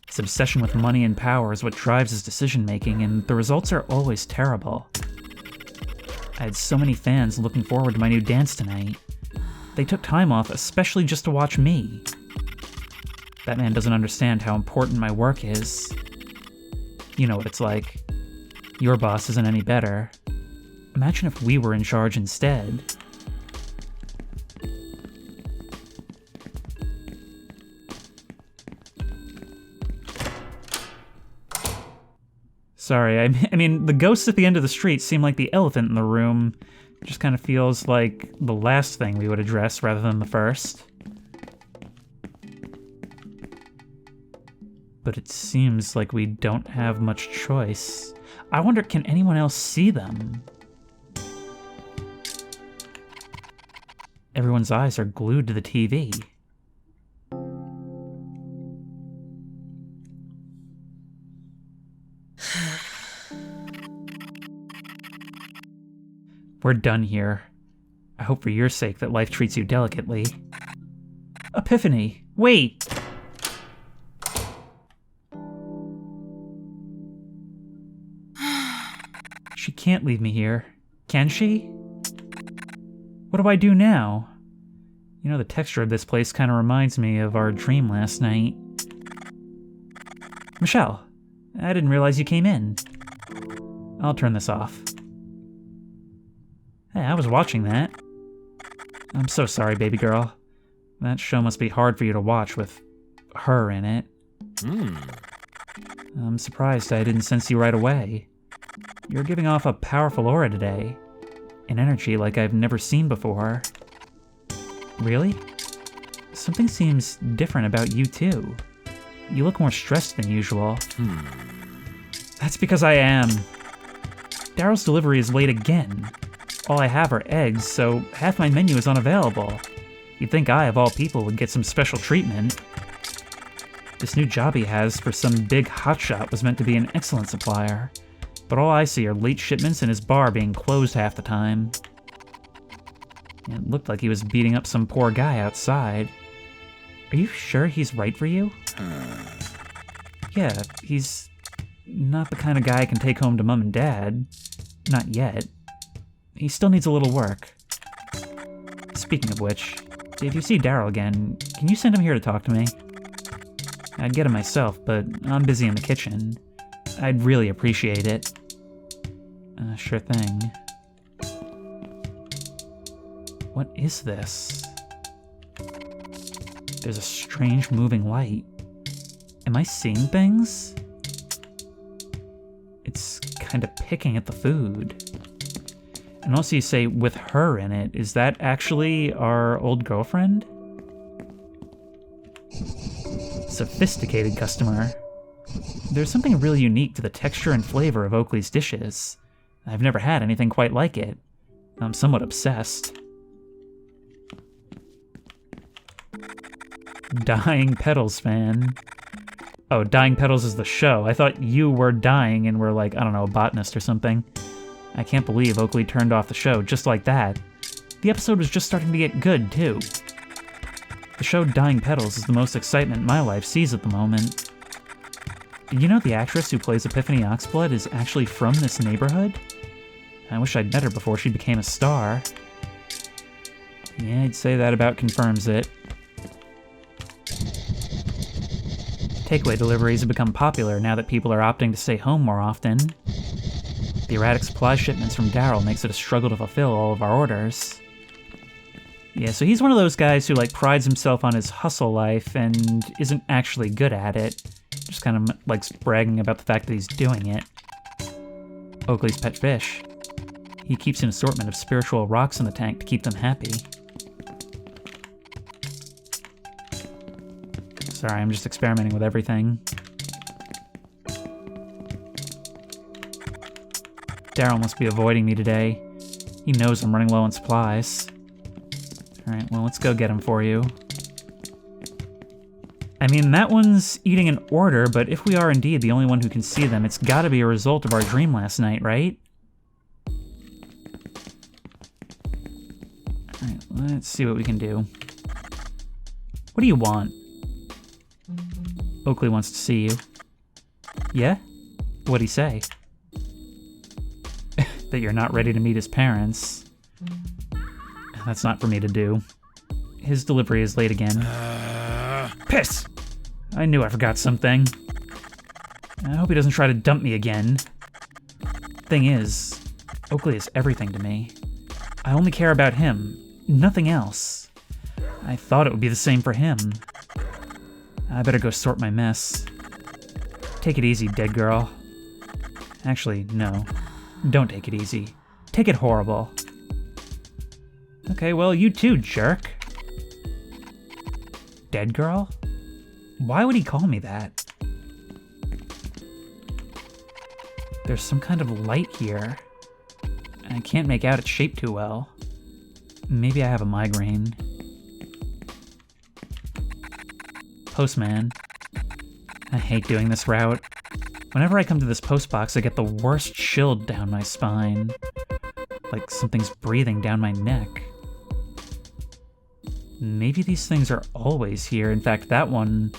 His obsession with money and power is what drives his decision-making, and the results are always terrible. I had so many fans looking forward to my new dance tonight. They took time off especially just to watch me. That man doesn't understand how important my work is. You know what it's like. Your boss isn't any better. Imagine if we were in charge instead. Sorry, I mean, the ghosts at the end of the street seem like the elephant in the room. It just kind of feels like the last thing we would address rather than the first. But it seems like we don't have much choice. I wonder, can anyone else see them? Everyone's eyes are glued to the TV. We're done here. I hope for your sake that life treats you delicately. Epiphany, wait! She can't leave me here, can she? What do I do now? You know, the texture of this place kind of reminds me of our dream last night. Michelle, I didn't realize you came in. I'll turn this off. Hey, I was watching that. I'm so sorry, baby girl. That show must be hard for you to watch with her in it. I'm surprised I didn't sense you right away. You're giving off a powerful aura today. An energy like I've never seen before. Really? Something seems different about you too. You look more stressed than usual. That's because I am. Daryl's delivery is late again. All I have are eggs, so half my menu is unavailable. You'd think I, of all people, would get some special treatment. This new job he has for some big hotshot was meant to be an excellent supplier, but all I see are late shipments and his bar being closed half the time. It looked like he was beating up some poor guy outside. Are you sure he's right for you? Yeah, he's not the kind of guy I can take home to Mom and Dad. Not yet. He still needs a little work. Speaking of which, if you see Daryl again, can you send him here to talk to me? I'd get him myself, but I'm busy in the kitchen. I'd really appreciate it. Sure thing. What is this? There's a strange moving light. Am I seeing things? It's kind of picking at the food. And also you say, with her in it, is that actually our old girlfriend? Sophisticated customer. There's something really unique to the texture and flavor of Oakley's dishes. I've never had anything quite like it. I'm somewhat obsessed. Dying Petals fan. Oh, Dying Petals is the show. I thought you were dying and were like, I don't know, a botanist or something. I can't believe Oakley turned off the show just like that. The episode was just starting to get good, too. The show Dying Petals is the most excitement my life sees at the moment. You know the actress who plays Epiphany Oxblood is actually from this neighborhood? I wish I'd met her before she became a star. Yeah, I'd say that about confirms it. Takeaway deliveries have become popular now that people are opting to stay home more often. The erratic supply shipments from Daryl makes it a struggle to fulfill all of our orders. Yeah, so he's one of those guys who prides himself on his hustle life and isn't actually good at it. Just kind of likes bragging about the fact that he's doing it. Oakley's pet fish. He keeps an assortment of spiritual rocks in the tank to keep them happy. Sorry, I'm just experimenting with everything. Daryl must be avoiding me today. He knows I'm running low on supplies. Alright, well, let's go get him for you. I mean, that one's eating an order, but if we are indeed the only one who can see them, it's gotta be a result of our dream last night, right? Alright, let's see what we can do. What do you want? Oakley wants to see you. Yeah? What'd he say? That you're not ready to meet his parents. That's not for me to do. His delivery is late again. Piss! I knew I forgot something. I hope he doesn't try to dump me again. Thing is, Oakley is everything to me. I only care about him, nothing else. I thought it would be the same for him. I better go sort my mess. Take it easy, dead girl. Actually, no. Don't take it easy. Take it horrible. Okay, well, you too, jerk. Dead girl? Why would he call me that? There's some kind of light here. I can't make out its shape too well. Maybe I have a migraine. Postman. I hate doing this route. Whenever I come to this post box, I get the worst chill down my spine. Like something's breathing down my neck. Maybe these things are always here. In fact, that one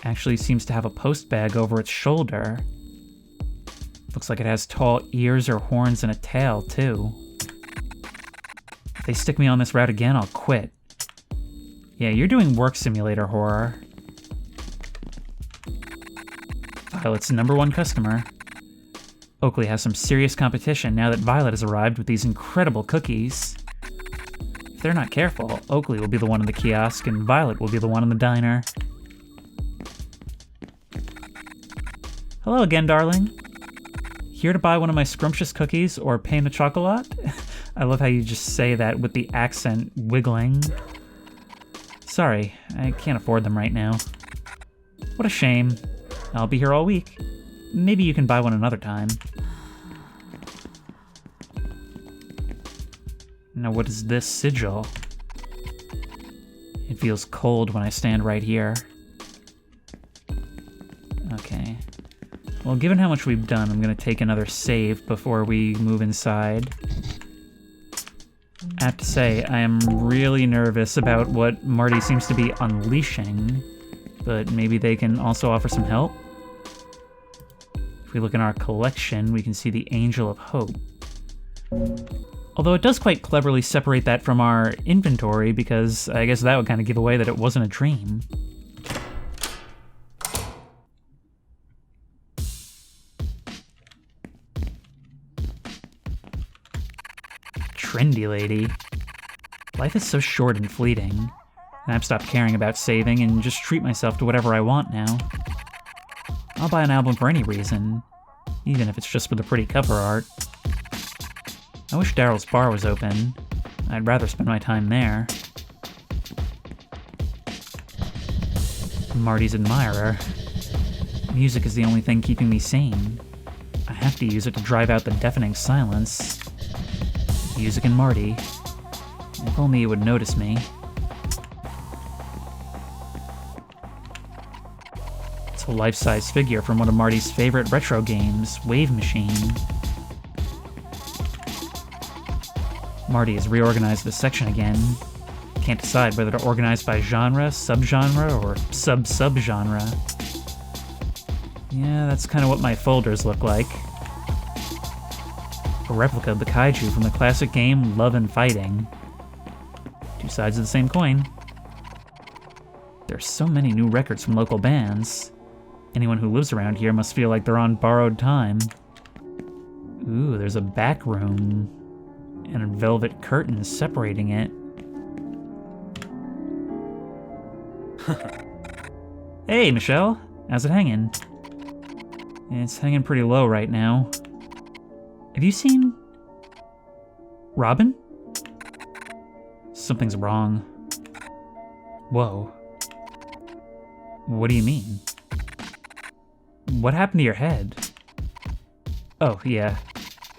actually seems to have a post bag over its shoulder. Looks like it has tall ears or horns and a tail, too. If they stick me on this route again, I'll quit. Yeah, you're doing work simulator horror. Violet's #1 customer. Oakley has some serious competition now that Violet has arrived with these incredible cookies. If they're not careful, Oakley will be the one in the kiosk and Violet will be the one in the diner. Hello again, darling. Here to buy one of my scrumptious cookies or pain de chocolat? I love how you just say that with the accent wiggling. Sorry, I can't afford them right now. What a shame. I'll be here all week. Maybe you can buy one another time. Now what is this sigil? It feels cold when I stand right here. Okay. Well, given how much we've done, I'm gonna take another save before we move inside. I have to say, I am really nervous about what Marty seems to be unleashing, but maybe they can also offer some help? If we look in our collection, we can see the Angel of Hope. Although it does quite cleverly separate that from our inventory, because I guess that would kind of give away that it wasn't a dream. Trendy lady. Life is so short and fleeting, and I've stopped caring about saving and just treat myself to whatever I want now. I'll buy an album for any reason, even if it's just for the pretty cover art. I wish Daryl's bar was open. I'd rather spend my time there. Marty's admirer. Music is the only thing keeping me sane. I have to use it to drive out the deafening silence. Music and Marty. If only he would notice me. It's a life-size figure from one of Marty's favorite retro games, Wave Machine. Marty has reorganized the section again. Can't decide whether to organize by genre, subgenre, or sub-subgenre. Yeah, that's kind of what my folders look like. A replica of the kaiju from the classic game Love and Fighting. Two sides of the same coin. There's so many new records from local bands. Anyone who lives around here must feel like they're on borrowed time. Ooh, there's a back room. And velvet curtains separating it. Hey, Michelle. How's it hanging? It's hanging pretty low right now. Have you seen Robin? Something's wrong. Whoa. What do you mean? What happened to your head? Oh, yeah.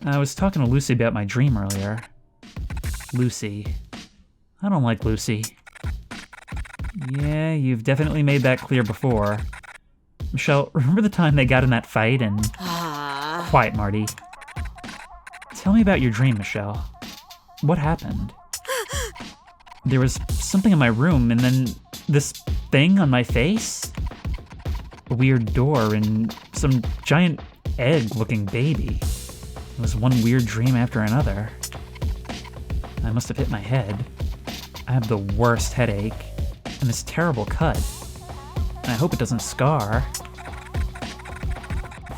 I was talking to Lucy about my dream earlier. Lucy. I don't like Lucy. Yeah, you've definitely made that clear before. Michelle, remember the time they got in that fight and... Quiet, Marty. Tell me about your dream, Michelle. What happened? There was something in my room, and then this thing on my face? A weird door and some giant egg-looking baby. It was one weird dream after another. I must have hit my head. I have the worst headache, and this terrible cut. I hope it doesn't scar.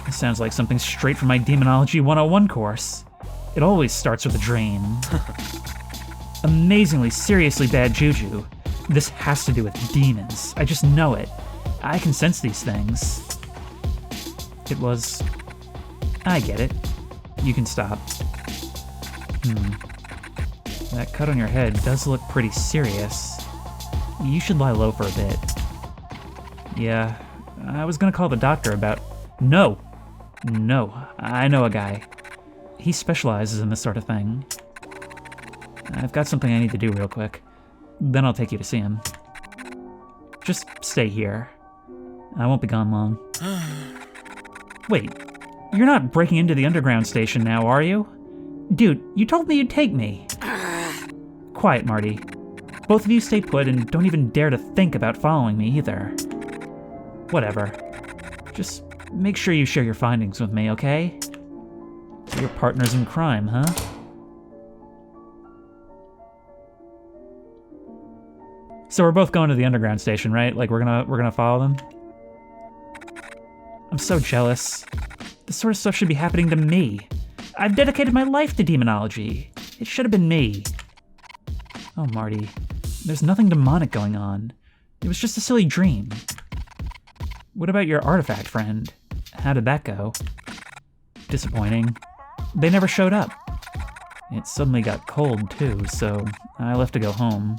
This sounds like something straight from my Demonology 101 course. It always starts with a dream. Amazingly, seriously bad juju. This has to do with demons. I just know it. I can sense these things. It was... I get it. You can stop. That cut on your head does look pretty serious. You should lie low for a bit. Yeah, I was gonna call the doctor about... No! No, I know a guy. He specializes in this sort of thing. I've got something I need to do real quick. Then I'll take you to see him. Just stay here. I won't be gone long. Wait, you're not breaking into the underground station now, are you? Dude, you told me you'd take me. Quiet, Marty. Both of you stay put and don't even dare to think about following me either. Whatever. Just make sure you share your findings with me, okay? Your partners in crime, huh? So we're both going to the underground station, right? Like we're gonna follow them? I'm so jealous. This sort of stuff should be happening to me. I've dedicated my life to demonology. It should have been me. Oh, Marty, there's nothing demonic going on. It was just a silly dream. What about your artifact friend? How did that go? Disappointing. They never showed up. It suddenly got cold, too, so I left to go home.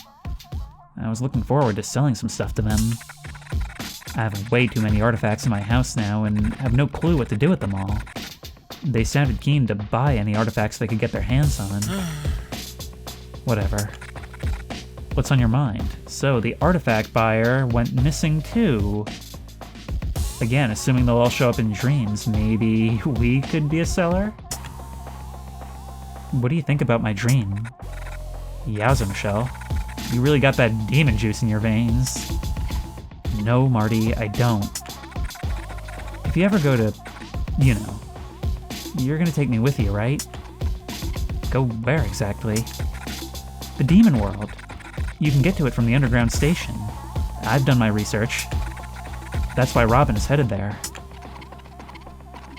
I was looking forward to selling some stuff to them. I have way too many artifacts in my house now and have no clue what to do with them all. They sounded keen to buy any artifacts they could get their hands on. Whatever. What's on your mind? So, the artifact buyer went missing too. Again, assuming they'll all show up in dreams, maybe we could be a seller? What do you think about my dream? Yowza, Michelle. You really got that demon juice in your veins. No, Marty, I don't. If you ever go to, you know, you're gonna take me with you, right? Go where exactly? The demon world. You can get to it from the underground station. I've done my research. That's why Robin is headed there.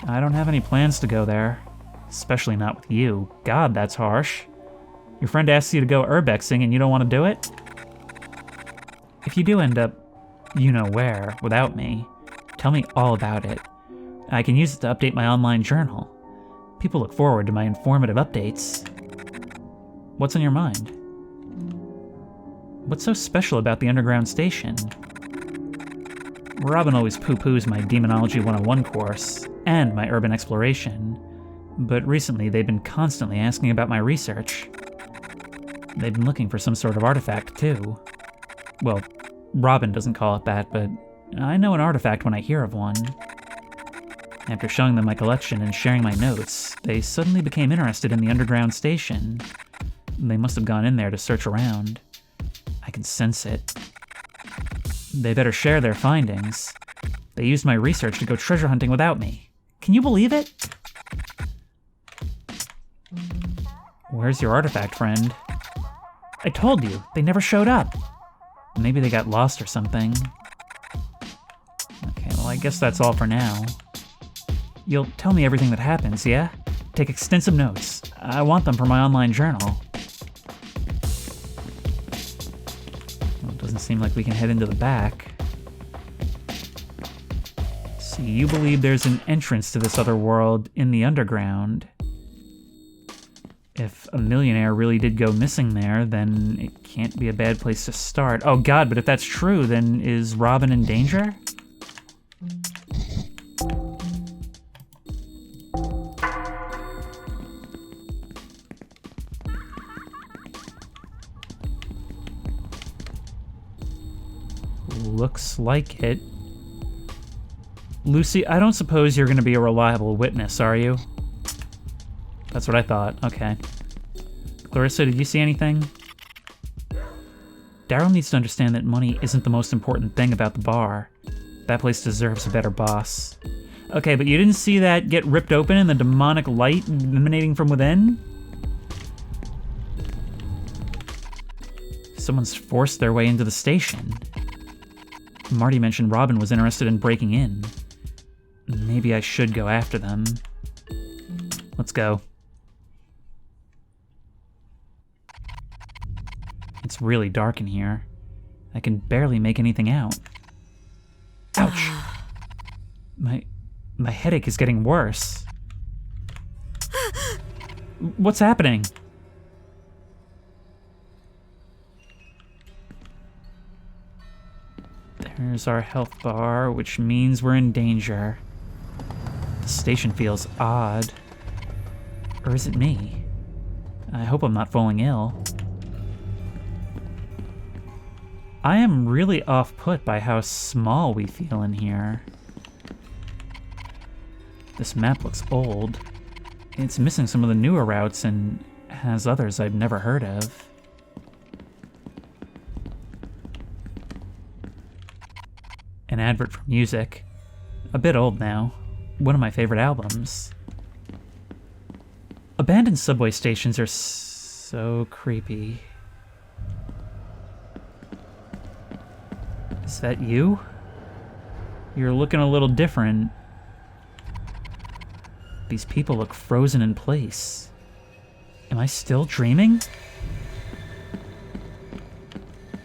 I don't have any plans to go there. Especially not with you. God, that's harsh. Your friend asks you to go urbexing and you don't want to do it? If you do end up, you know where, without me, tell me all about it. I can use it to update my online journal. People look forward to my informative updates. What's on your mind? What's so special about the underground station? Robin always poo-poos my Demonology 101 course, and my urban exploration, but recently they've been constantly asking about my research. They've been looking for some sort of artifact, too. Well, Robin doesn't call it that, but I know an artifact when I hear of one. After showing them my collection and sharing my notes, they suddenly became interested in the underground station. They must have gone in there to search around. I can sense it. They better share their findings. They used my research to go treasure hunting without me. Can you believe it? Where's your artifact friend? I told you, they never showed up. Maybe they got lost or something. Okay, well, I guess that's all for now. You'll tell me everything that happens, yeah? Take extensive notes. I want them for my online journal. Well, it doesn't seem like we can head into the back. See, you believe there's an entrance to this other world in the underground. If a millionaire really did go missing there, then it can't be a bad place to start. Oh god, but if that's true, then is Robin in danger? Looks like it. Lucy, I don't suppose you're going to be a reliable witness, are you? That's what I thought. Okay. Clarissa, did you see anything? Daryl needs to understand that money isn't the most important thing about the bar. That place deserves a better boss. Okay, but you didn't see that get ripped open and the demonic light emanating from within? Someone's forced their way into the station. Marty mentioned Robin was interested in breaking in. Maybe I should go after them. Let's go. It's really dark in here. I can barely make anything out. Ouch! My headache is getting worse. What's happening? There's our health bar, which means we're in danger. The station feels odd. Or is it me? I hope I'm not falling ill. I am really off-put by how small we feel in here. This map looks old. It's missing some of the newer routes and has others I've never heard of. An advert for music. A bit old now. One of my favorite albums. Abandoned subway stations are so creepy. Is that you? You're looking a little different. These people look frozen in place. Am I still dreaming?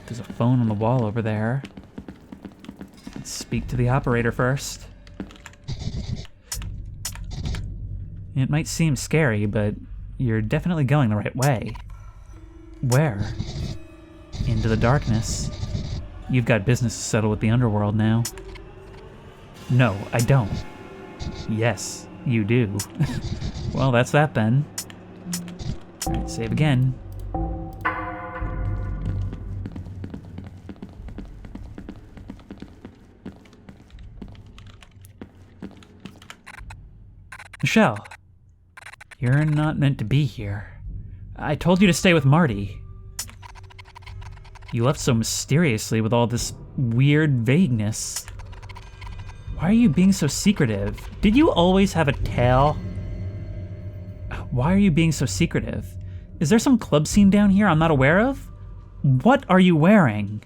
There's a phone on the wall over there. Let's speak to the operator first. It might seem scary, but you're definitely going the right way. Where? Into the darkness. You've got business to settle with the underworld now. No, I don't. Yes, you do. Well, that's that then. Alright, save again. Michelle, you're not meant to be here. I told you to stay with Marty. You left so mysteriously with all this weird vagueness. Why are you being so secretive? Did you always have a tail? Why are you being so secretive? Is there some club scene down here I'm not aware of? What are you wearing?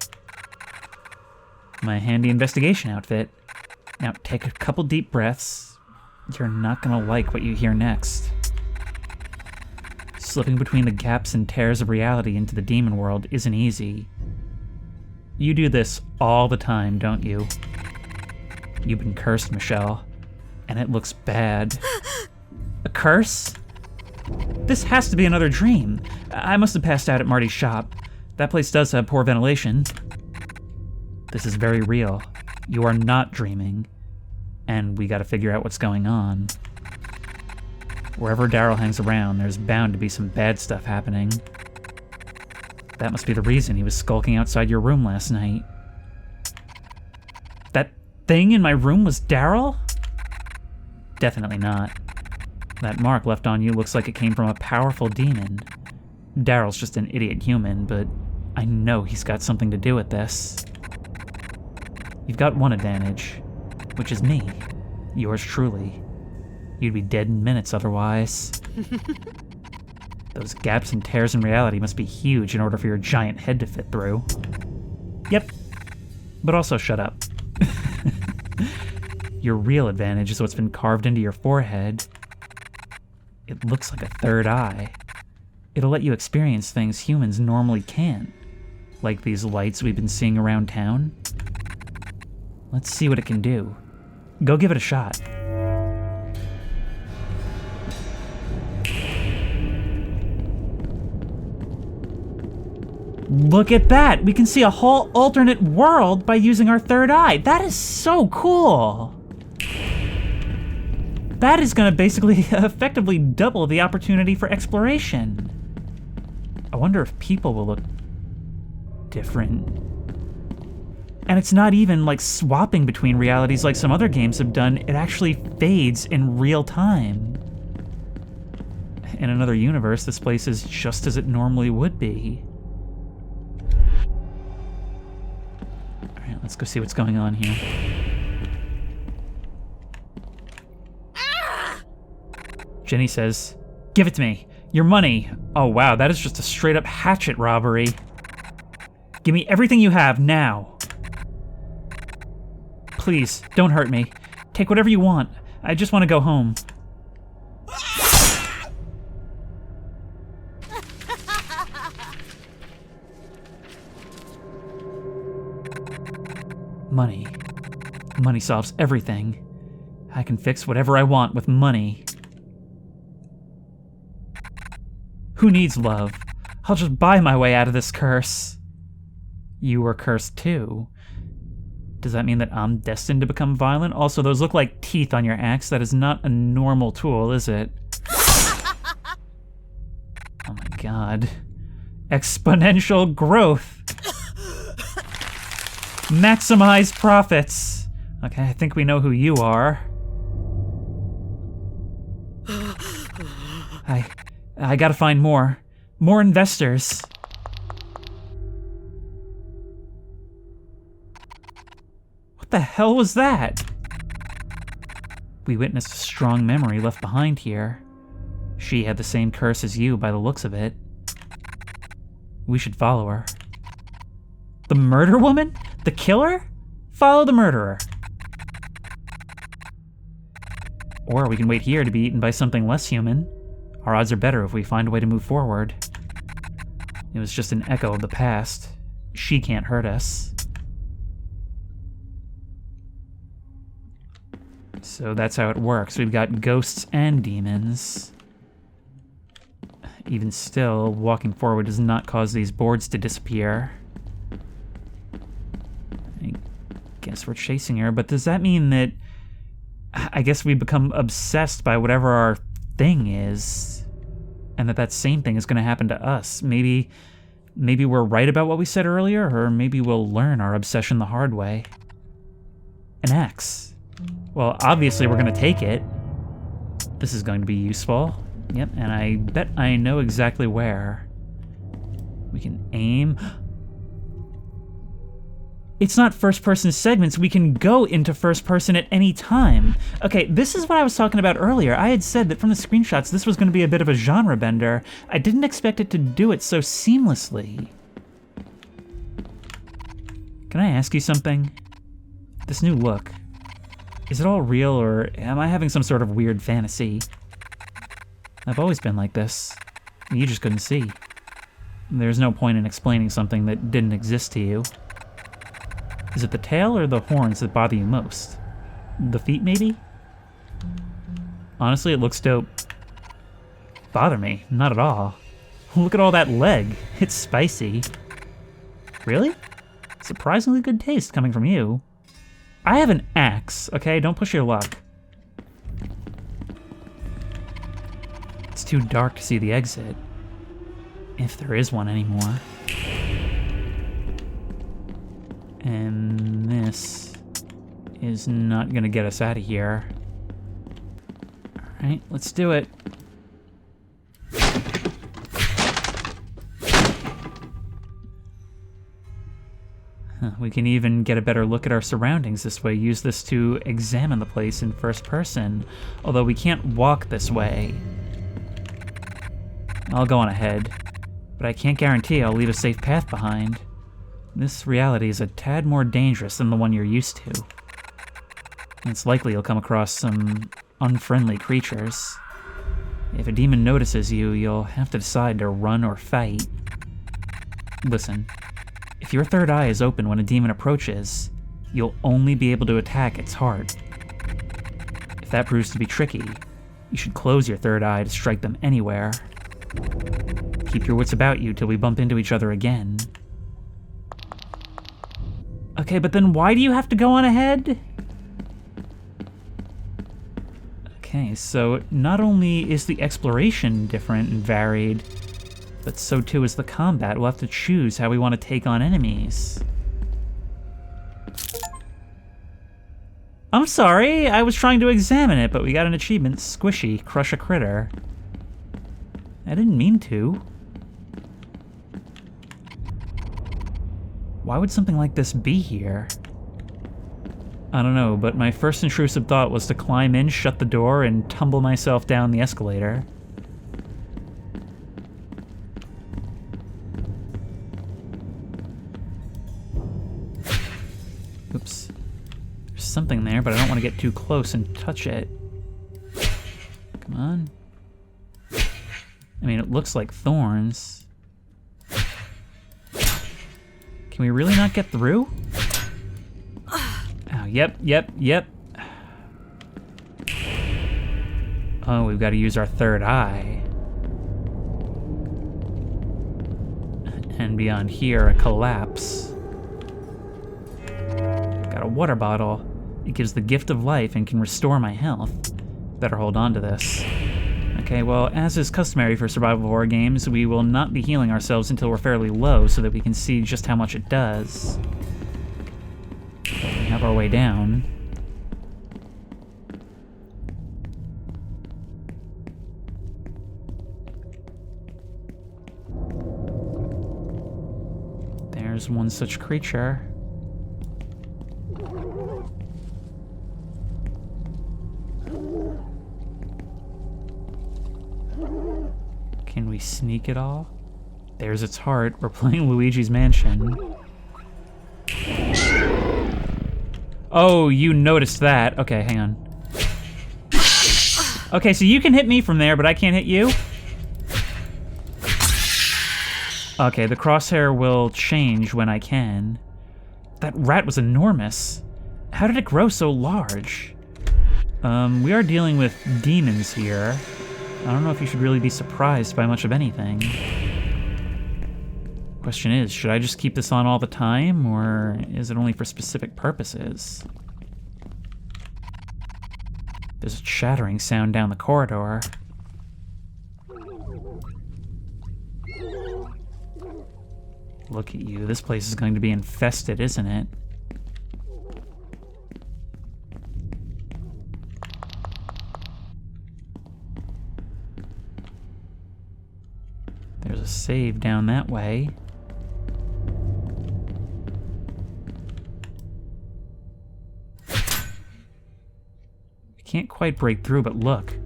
My handy investigation outfit. Now take a couple deep breaths. You're not gonna like what you hear next. Slipping between the gaps and tears of reality into the demon world isn't easy. You do this all the time, don't you? You've been cursed, Michelle, and it looks bad. A curse? This has to be another dream. I must have passed out at Marty's shop. That place does have poor ventilation. This is very real. You are not dreaming, and we gotta figure out what's going on. Wherever Daryl hangs around, there's bound to be some bad stuff happening. That must be the reason he was skulking outside your room last night. That thing in my room was Daryl? Definitely not. That mark left on you looks like it came from a powerful demon. Daryl's just an idiot human, but I know he's got something to do with this. You've got one advantage, which is me. Yours truly. You'd be dead in minutes otherwise. Those gaps and tears in reality must be huge in order for your giant head to fit through. Yep. But also shut up. Your real advantage is what's been carved into your forehead. It looks like a third eye. It'll let you experience things humans normally can't. Like these lights we've been seeing around town. Let's see what it can do. Go give it a shot. Look at that! We can see a whole alternate world by using our third eye. That is so cool! That is gonna basically effectively double the opportunity for exploration. I wonder if people will look different. And it's not even like swapping between realities like some other games have done. It actually fades in real time. In another universe, this place is just as it normally would be. Alright, let's go see what's going on here. Jenny says, "Give it to me. Your money." Oh wow, that is just a straight up hatchet robbery. Give me everything you have now. Please, don't hurt me. Take whatever you want. I just want to go home. Money. Money solves everything. I can fix whatever I want with money. Who needs love? I'll just buy my way out of this curse. You were cursed too. Does that mean that I'm destined to become violent? Also, those look like teeth on your axe. That is not a normal tool, is it? Oh my god. Exponential growth. Maximize profits. Okay, I think we know who you are. I gotta find more. More investors. What the hell was that? We witnessed a strong memory left behind here. She had the same curse as you by the looks of it. We should follow her. The murder woman? The killer? Follow the murderer. Or we can wait here to be eaten by something less human. Our odds are better if we find a way to move forward. It was just an echo of the past. She can't hurt us. So that's how it works. We've got ghosts and demons. Even still, walking forward does not cause these boards to disappear. I guess we're chasing her, but does that mean that... I guess we become obsessed by whatever our thing is, and that same thing is going to happen to us. Maybe we're right about what we said earlier, or maybe we'll learn our obsession the hard way. An axe. Well, obviously we're going to take it. This is going to be useful. Yep, and I bet I know exactly where. We can aim. It's not first-person segments. We can go into first-person at any time. Okay, this is what I was talking about earlier. I had said that from the screenshots, this was going to be a bit of a genre bender. I didn't expect it to do it so seamlessly. Can I ask you something? This new look, is it all real, or am I having some sort of weird fantasy? I've always been like this. You just couldn't see. There's no point in explaining something that didn't exist to you. Is it the tail or the horns that bother you most? The feet, maybe? Honestly, it looks dope. Bother me? Not at all. Look at all that leg. It's spicy. Really? Surprisingly good taste coming from you. I have an axe, okay? Don't push your luck. It's too dark to see the exit. If there is one anymore. And this is not gonna get us out of here. Alright, let's do it. We can even get a better look at our surroundings this way. Use this to examine the place in first person. Although we can't walk this way. I'll go on ahead, but I can't guarantee I'll leave a safe path behind. This reality is a tad more dangerous than the one you're used to. It's likely you'll come across some unfriendly creatures. If a demon notices you, you'll have to decide to run or fight. Listen, if your third eye is open when a demon approaches, you'll only be able to attack its heart. If that proves to be tricky, you should close your third eye to strike them anywhere. Keep your wits about you till we bump into each other again. Okay, but then why do you have to go on ahead? Okay, so not only is the exploration different and varied, but so too is the combat. We'll have to choose how we want to take on enemies. I'm sorry, I was trying to examine it, but we got an achievement. Squishy, crush a critter. I didn't mean to. Why would something like this be here? I don't know, but my first intrusive thought was to climb in, shut the door, and tumble myself down the escalator. Oops. There's something there, but I don't want to get too close and touch it. Come on. I mean, it looks like thorns. Can we really not get through? Oh, yep. Oh, we've got to use our third eye. And beyond here, a collapse. Got a water bottle. It gives the gift of life and can restore my health. Better hold on to this. Okay, well, as is customary for survival horror games, we will not be healing ourselves until we're fairly low so that we can see just how much it does. But we have our way down. There's one such creature. Can we sneak it all? There's its heart. We're playing Luigi's Mansion. Oh, you noticed that. Okay, hang on. Okay, so you can hit me from there, but I can't hit you? Okay, the crosshair will change when I can. That rat was enormous. How did it grow so large? We are dealing with demons here. I don't know if you should really be surprised by much of anything. Question is, should I just keep this on all the time, or is it only for specific purposes? There's a chattering sound down the corridor. Look at you, this place is going to be infested, isn't it? There's a save down that way. We can't quite break through, but look.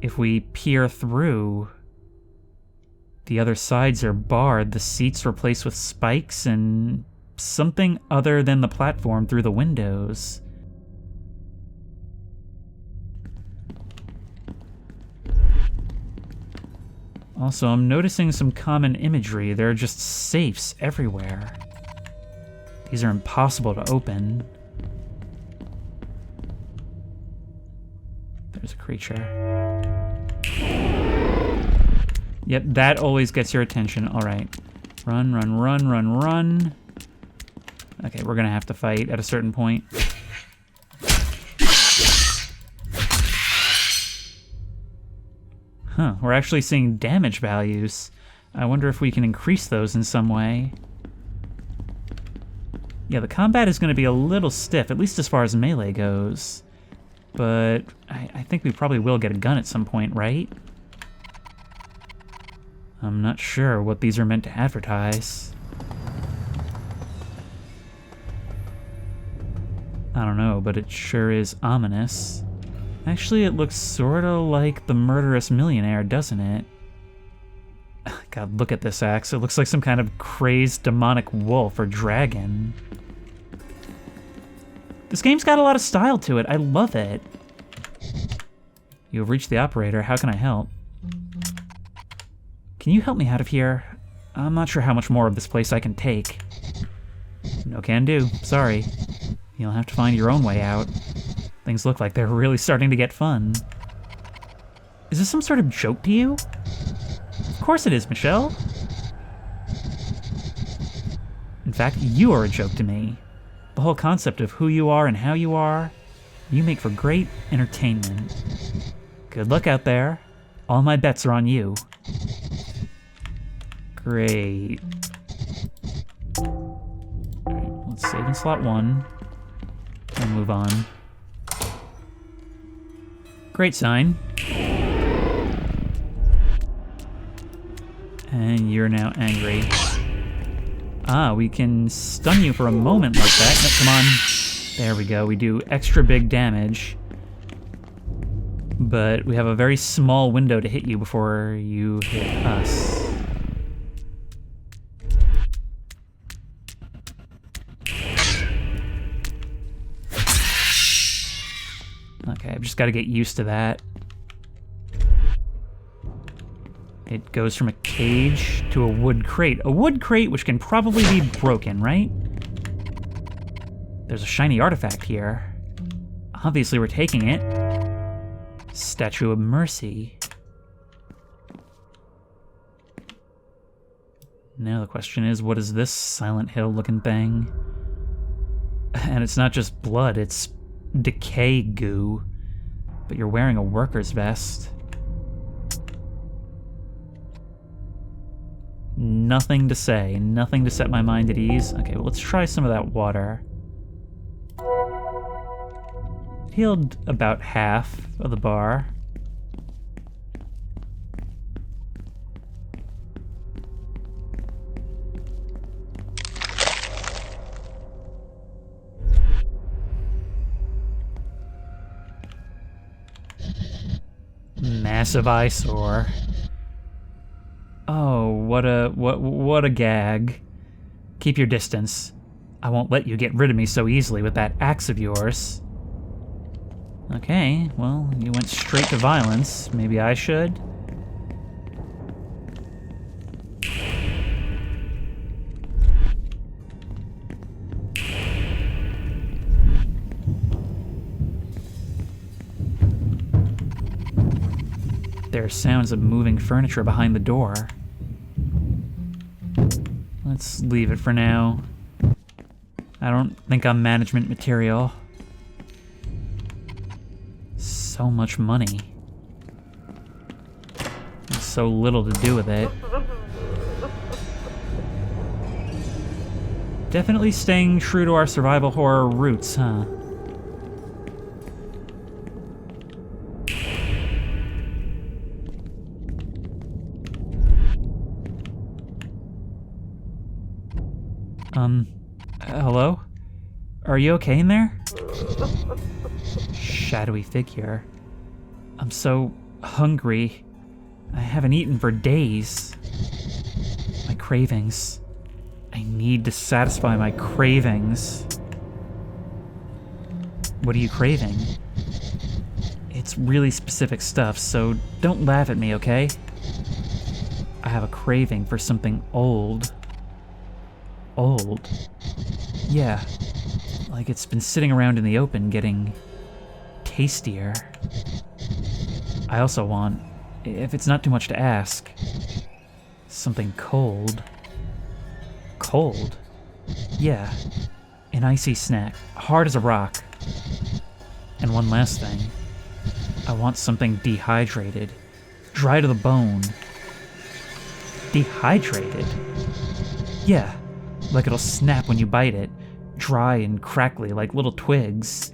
If we peer through, the other sides are barred, the seats replaced with spikes, and something other than the platform through the windows. Also, I'm noticing some common imagery. There are just safes everywhere. These are impossible to open. There's a creature. Yep, that always gets your attention. All right. Run, run, run, run, run. Okay, we're gonna have to fight at a certain point. Huh, we're actually seeing damage values. I wonder if we can increase those in some way. Yeah, the combat is going to be a little stiff, at least as far as melee goes. But I think we probably will get a gun at some point, right? I'm not sure what these are meant to advertise. I don't know, but it sure is ominous. Actually, it looks sorta like the murderous millionaire, doesn't it? God, look at this axe. It looks like some kind of crazed demonic wolf or dragon. This game's got a lot of style to it. I love it. You have reached the operator. How can I help? Can you help me out of here? I'm not sure how much more of this place I can take. No can do. Sorry. You'll have to find your own way out. Things look like they're really starting to get fun. Is this some sort of joke to you? Of course it is, Michelle. In fact, you are a joke to me. The whole concept of who you are and how you are, you make for great entertainment. Good luck out there. All my bets are on you. Great. Alright, let's save in slot 1 and move on. Great sign. And you're now angry. Ah, we can stun you for a moment like that. No, come on. There we go. We do extra big damage. But we have a very small window to hit you before you hit us. Okay, I've just got to get used to that. It goes from a cage to a wood crate. A wood crate which can probably be broken, right? There's a shiny artifact here. Obviously we're taking it. Statue of Mercy. Now the question is, what is this Silent Hill looking thing? And it's not just blood, it's decay goo. But you're wearing a worker's vest. Nothing to say, nothing to set my mind at ease. Okay, well, let's try some of that water. Healed about half of the bar. Massive eyesore. Oh, what a gag. Keep your distance. I won't let you get rid of me so easily with that axe of yours. Okay, well, you went straight to violence. Maybe I should? There are sounds of moving furniture behind the door. Let's leave it for now. I don't think I'm management material. So much money. And so little to do with it. Definitely staying true to our survival horror roots, huh? Hello? Are you okay in there? Shadowy figure. I'm so hungry. I haven't eaten for days. My cravings. I need to satisfy my cravings. What are you craving? It's really specific stuff, so don't laugh at me, okay? I have a craving for something old. Old? Yeah. Like it's been sitting around in the open getting tastier. I also want, if it's not too much to ask, something cold. Cold? Yeah. An icy snack, hard as a rock. And one last thing. I want something dehydrated. Dry to the bone. Dehydrated? Yeah. Like it'll snap when you bite it. Dry and crackly like little twigs.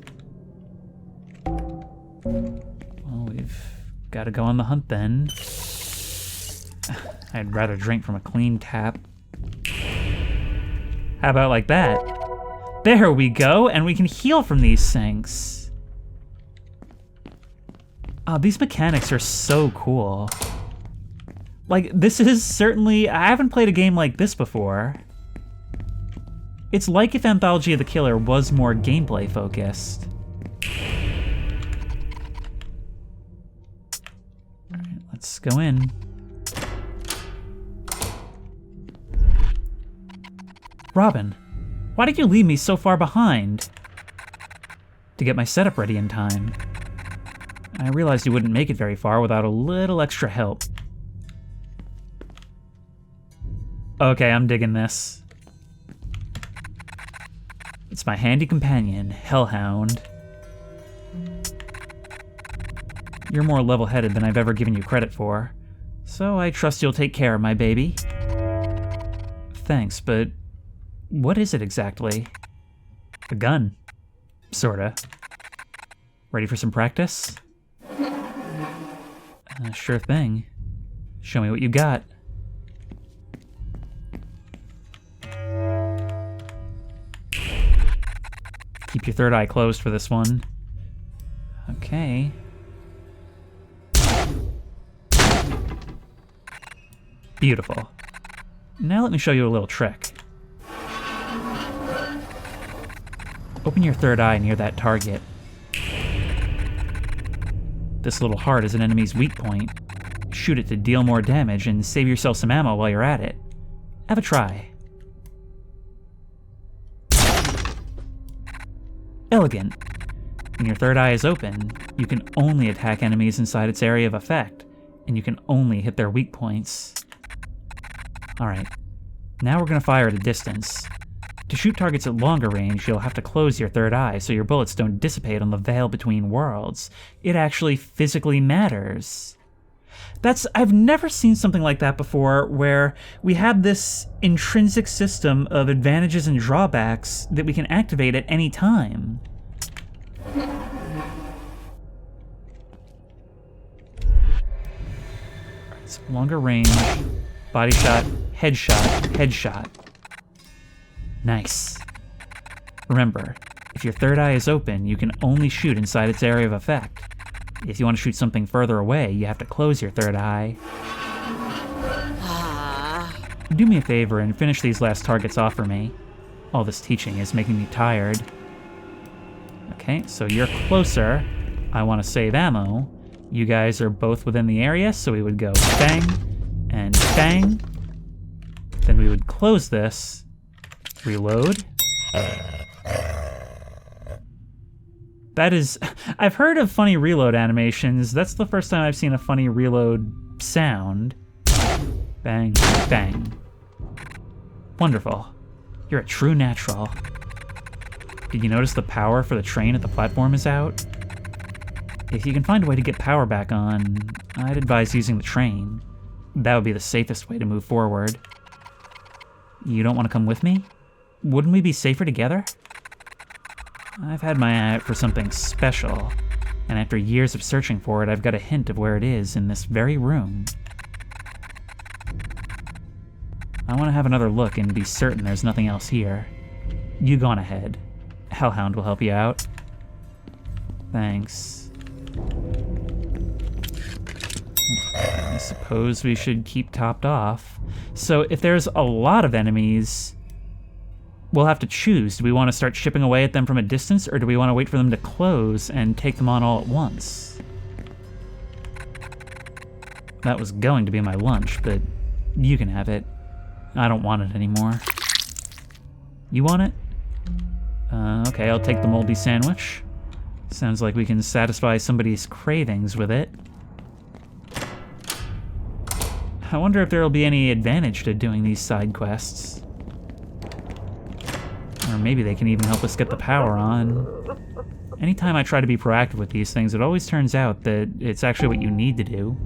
Well, we've got to go on the hunt then. I'd rather drink from a clean tap. How about like that? There we go, and we can heal from these things. Oh, these mechanics are so cool. Like, this is certainly... I haven't played a game like this before. It's like if Anthology of the Killer was more gameplay focused. Alright, let's go in. Robin, why did you leave me so far behind? To get my setup ready in time. I realized you wouldn't make it very far without a little extra help. Okay, I'm digging this. It's my handy companion, Hellhound. You're more level-headed than I've ever given you credit for, so I trust you'll take care of my baby. Thanks, but what is it exactly? A gun. Sorta. Ready for some practice? Sure thing. Show me what you got. Keep your third eye closed for this one. Okay. Beautiful. Now let me show you a little trick. Open your third eye near that target. This little heart is an enemy's weak point. Shoot it to deal more damage and save yourself some ammo while you're at it. Have a try. Elegant. When your third eye is open, you can only attack enemies inside its area of effect, and you can only hit their weak points. Alright, now we're gonna fire at a distance. To shoot targets at longer range, you'll have to close your third eye so your bullets don't dissipate on the veil between worlds. It actually physically matters. I've never seen something like that before, where we have this intrinsic system of advantages and drawbacks that we can activate at any time. It's longer range, body shot, headshot, headshot. Nice. Remember, if your third eye is open, you can only shoot inside its area of effect. If you want to shoot something further away, you have to close your third eye. Do me a favor and finish these last targets off for me. All this teaching is making me tired. Okay, so you're closer. I want to save ammo. You guys are both within the area, so we would go bang and bang. Then we would close this, reload. That is, I've heard of funny reload animations. That's the first time I've seen a funny reload sound. Bang, bang. Wonderful. You're a true natural. Did you notice the power for the train at the platform is out? If you can find a way to get power back on, I'd advise using the train. That would be the safest way to move forward. You don't want to come with me? Wouldn't we be safer together? I've had my eye out for something special, and after years of searching for it, I've got a hint of where it is in this very room. I want to have another look and be certain there's nothing else here. You go on ahead. Hellhound will help you out. Thanks. I suppose we should keep topped off. So if there's a lot of enemies, we'll have to choose. Do we want to start chipping away at them from a distance, or do we want to wait for them to close and take them on all at once? That was going to be my lunch, but you can have it. I don't want it anymore. You want it? Okay, I'll take the moldy sandwich. Sounds like we can satisfy somebody's cravings with it. I wonder if there'll be any advantage to doing these side quests. Or maybe they can even help us get the power on. Anytime I try to be proactive with these things, it always turns out that it's actually what you need to do.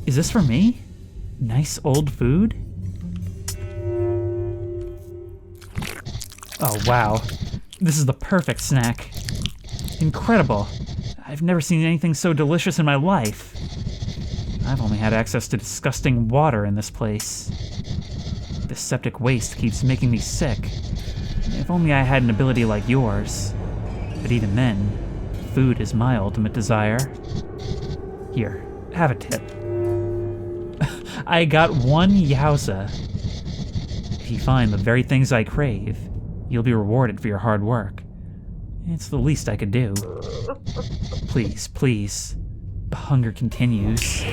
Is this for me? Nice old food? Oh, wow. This is the perfect snack. Incredible. I've never seen anything so delicious in my life. I've only had access to disgusting water in this place. This septic waste keeps making me sick. If only I had an ability like yours. But even then, food is my ultimate desire. Here, have a tip. I got one yowza. If you find the very things I crave, you'll be rewarded for your hard work. It's the least I could do. Please, please. The hunger continues.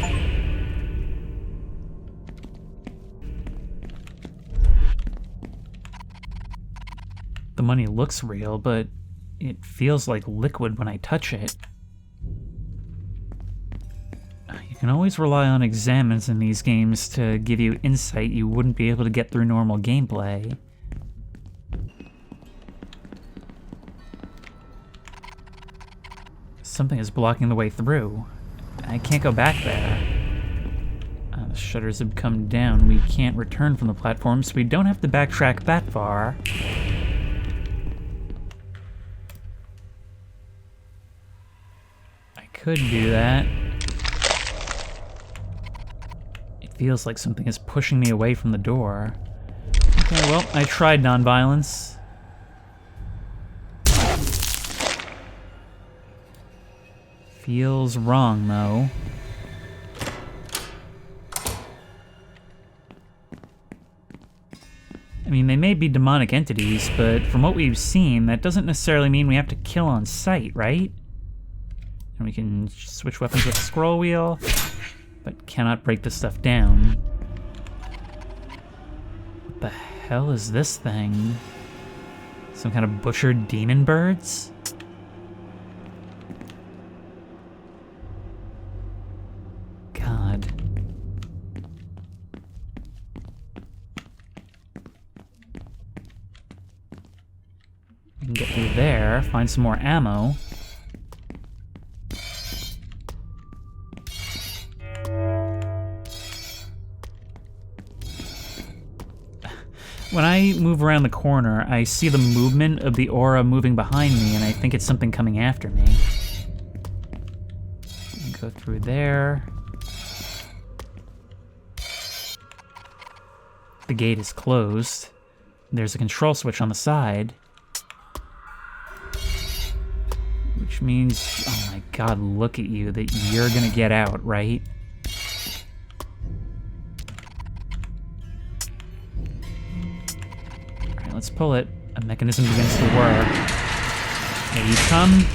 The money looks real, but it feels like liquid when I touch it. You can always rely on examines in these games to give you insight you wouldn't be able to get through normal gameplay. Something is blocking the way through. I can't go back there. The shutters have come down. We can't return from the platform, so we don't have to backtrack that far. I could do that. It feels like something is pushing me away from the door. Okay, well, I tried nonviolence. Feels wrong, though. I mean, they may be demonic entities, but from what we've seen, that doesn't necessarily mean we have to kill on sight, right? And we can switch weapons with the scroll wheel, but cannot break this stuff down. What the hell is this thing? Some kind of butchered demon birds? God. We can get through there, find some more ammo. When I move around the corner, I see the movement of the aura moving behind me, and I think it's something coming after me. Go through there. The gate is closed. There's a control switch on the side. Which means, oh my god, look at you, that you're gonna get out, right? Alright, let's pull it. A mechanism begins to whir. Here you come.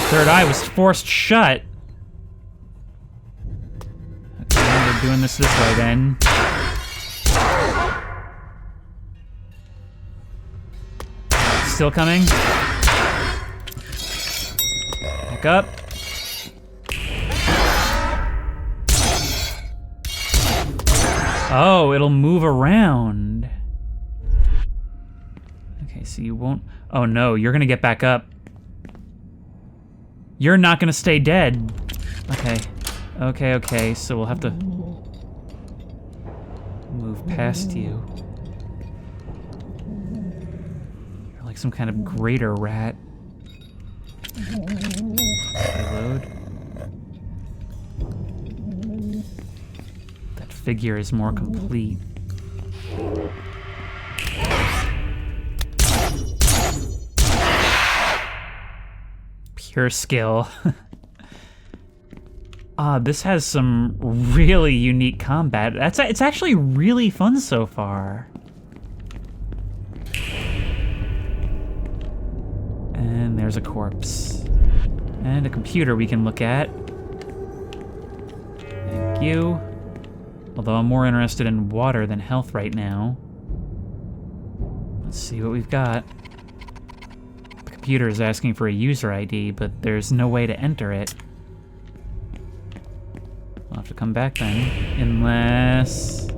Third eye was forced shut. Okay, we're doing this way then. Still coming. Back up. Oh, it'll move around. Okay, so you won't... Oh no, you're gonna get back up. You're not gonna stay dead. Okay, so we'll have to move past you. You're like some kind of grater rat. Reload. That figure is more complete. Pure skill. This has some really unique combat. It's actually really fun so far. And there's a corpse. And a computer we can look at. Thank you. Although I'm more interested in water than health right now. Let's see what we've got. The computer is asking for a user ID, but there's no way to enter it. We'll have to come back then, unless...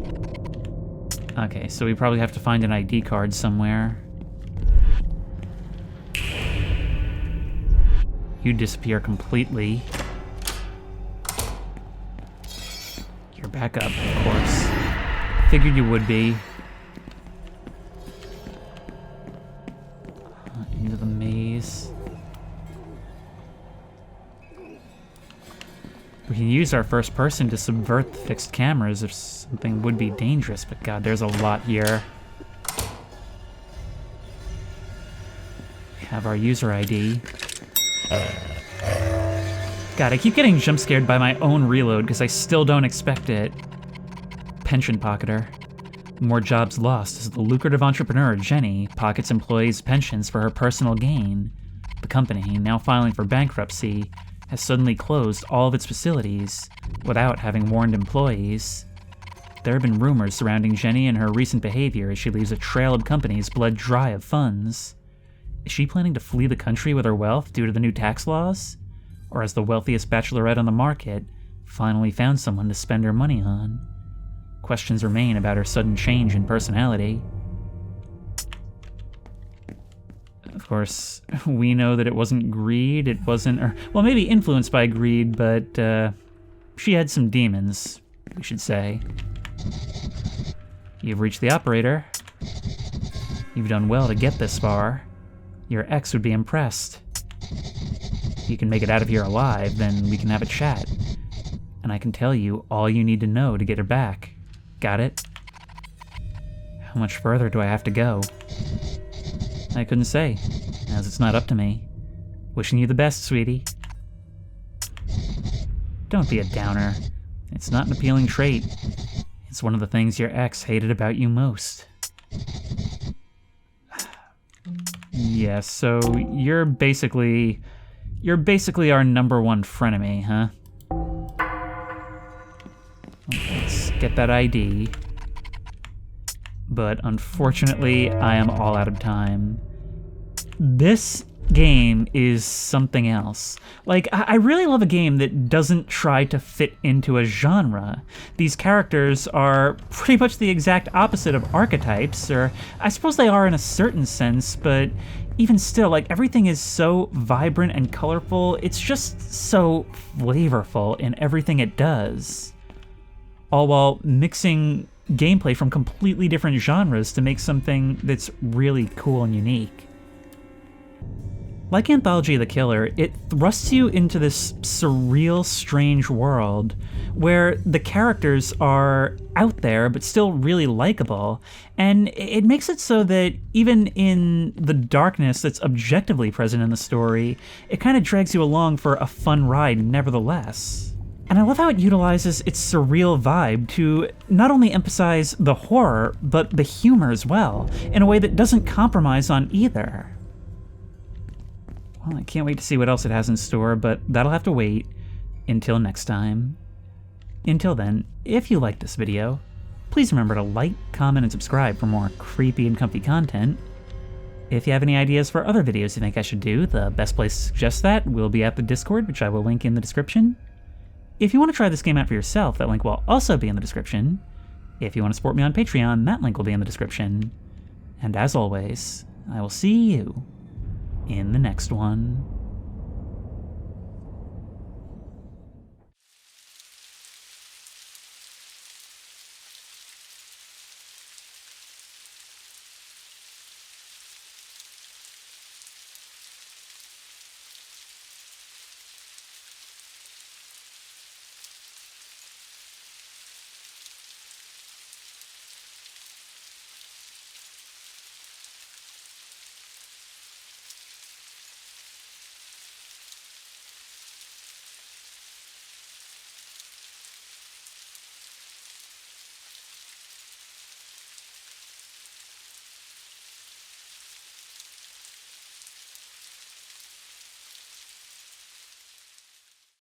Okay, so we probably have to find an ID card somewhere. You disappear completely. You're back up, of course. Figured you would be. Into the maze. We can use our first person to subvert the fixed cameras if something would be dangerous, but god, there's a lot here. We have our user ID. God, I keep getting jump scared by my own reload because I still don't expect it. Pension pocketer. More jobs lost as the lucrative entrepreneur, Jenny, pockets employees' pensions for her personal gain. The company, now filing for bankruptcy, has suddenly closed all of its facilities without having warned employees. There have been rumors surrounding Jenny and her recent behavior as she leaves a trail of companies bled dry of funds. Is she planning to flee the country with her wealth due to the new tax laws? Or as the wealthiest bachelorette on the market, finally found someone to spend her money on? Questions remain about her sudden change in personality. Of course, we know that it wasn't greed, it wasn't, or, well, maybe influenced by greed, but she had some demons, we should say. You've reached the operator. You've done well to get this far. Your ex would be impressed. If you can make it out of here alive, then we can have a chat. And I can tell you all you need to know to get her back. Got it? How much further do I have to go? I couldn't say, as it's not up to me. Wishing you the best, sweetie. Don't be a downer. It's not an appealing trait. It's one of the things your ex hated about you most. Yeah, so you're basically our number one frenemy, huh? Let's get that ID. But unfortunately, I am all out of time. This game is something else. Like, I really love a game that doesn't try to fit into a genre. These characters are pretty much the exact opposite of archetypes, or I suppose they are in a certain sense, but even still, like, everything is so vibrant and colorful. It's just so flavorful in everything it does. All while mixing gameplay from completely different genres to make something that's really cool and unique. Like Anthology of the Killer, it thrusts you into this surreal, strange world where the characters are out there but still really likable, and it makes it so that even in the darkness that's objectively present in the story, it kind of drags you along for a fun ride nevertheless. And I love how it utilizes its surreal vibe to not only emphasize the horror, but the humor as well, in a way that doesn't compromise on either. Well, I can't wait to see what else it has in store, but that'll have to wait until next time. Until then, if you liked this video, please remember to like, comment, and subscribe for more creepy and comfy content. If you have any ideas for other videos you think I should do, the best place to suggest that will be at the Discord, which I will link in the description. If you want to try this game out for yourself, that link will also be in the description. If you want to support me on Patreon, that link will be in the description. And as always, I will see you in the next one.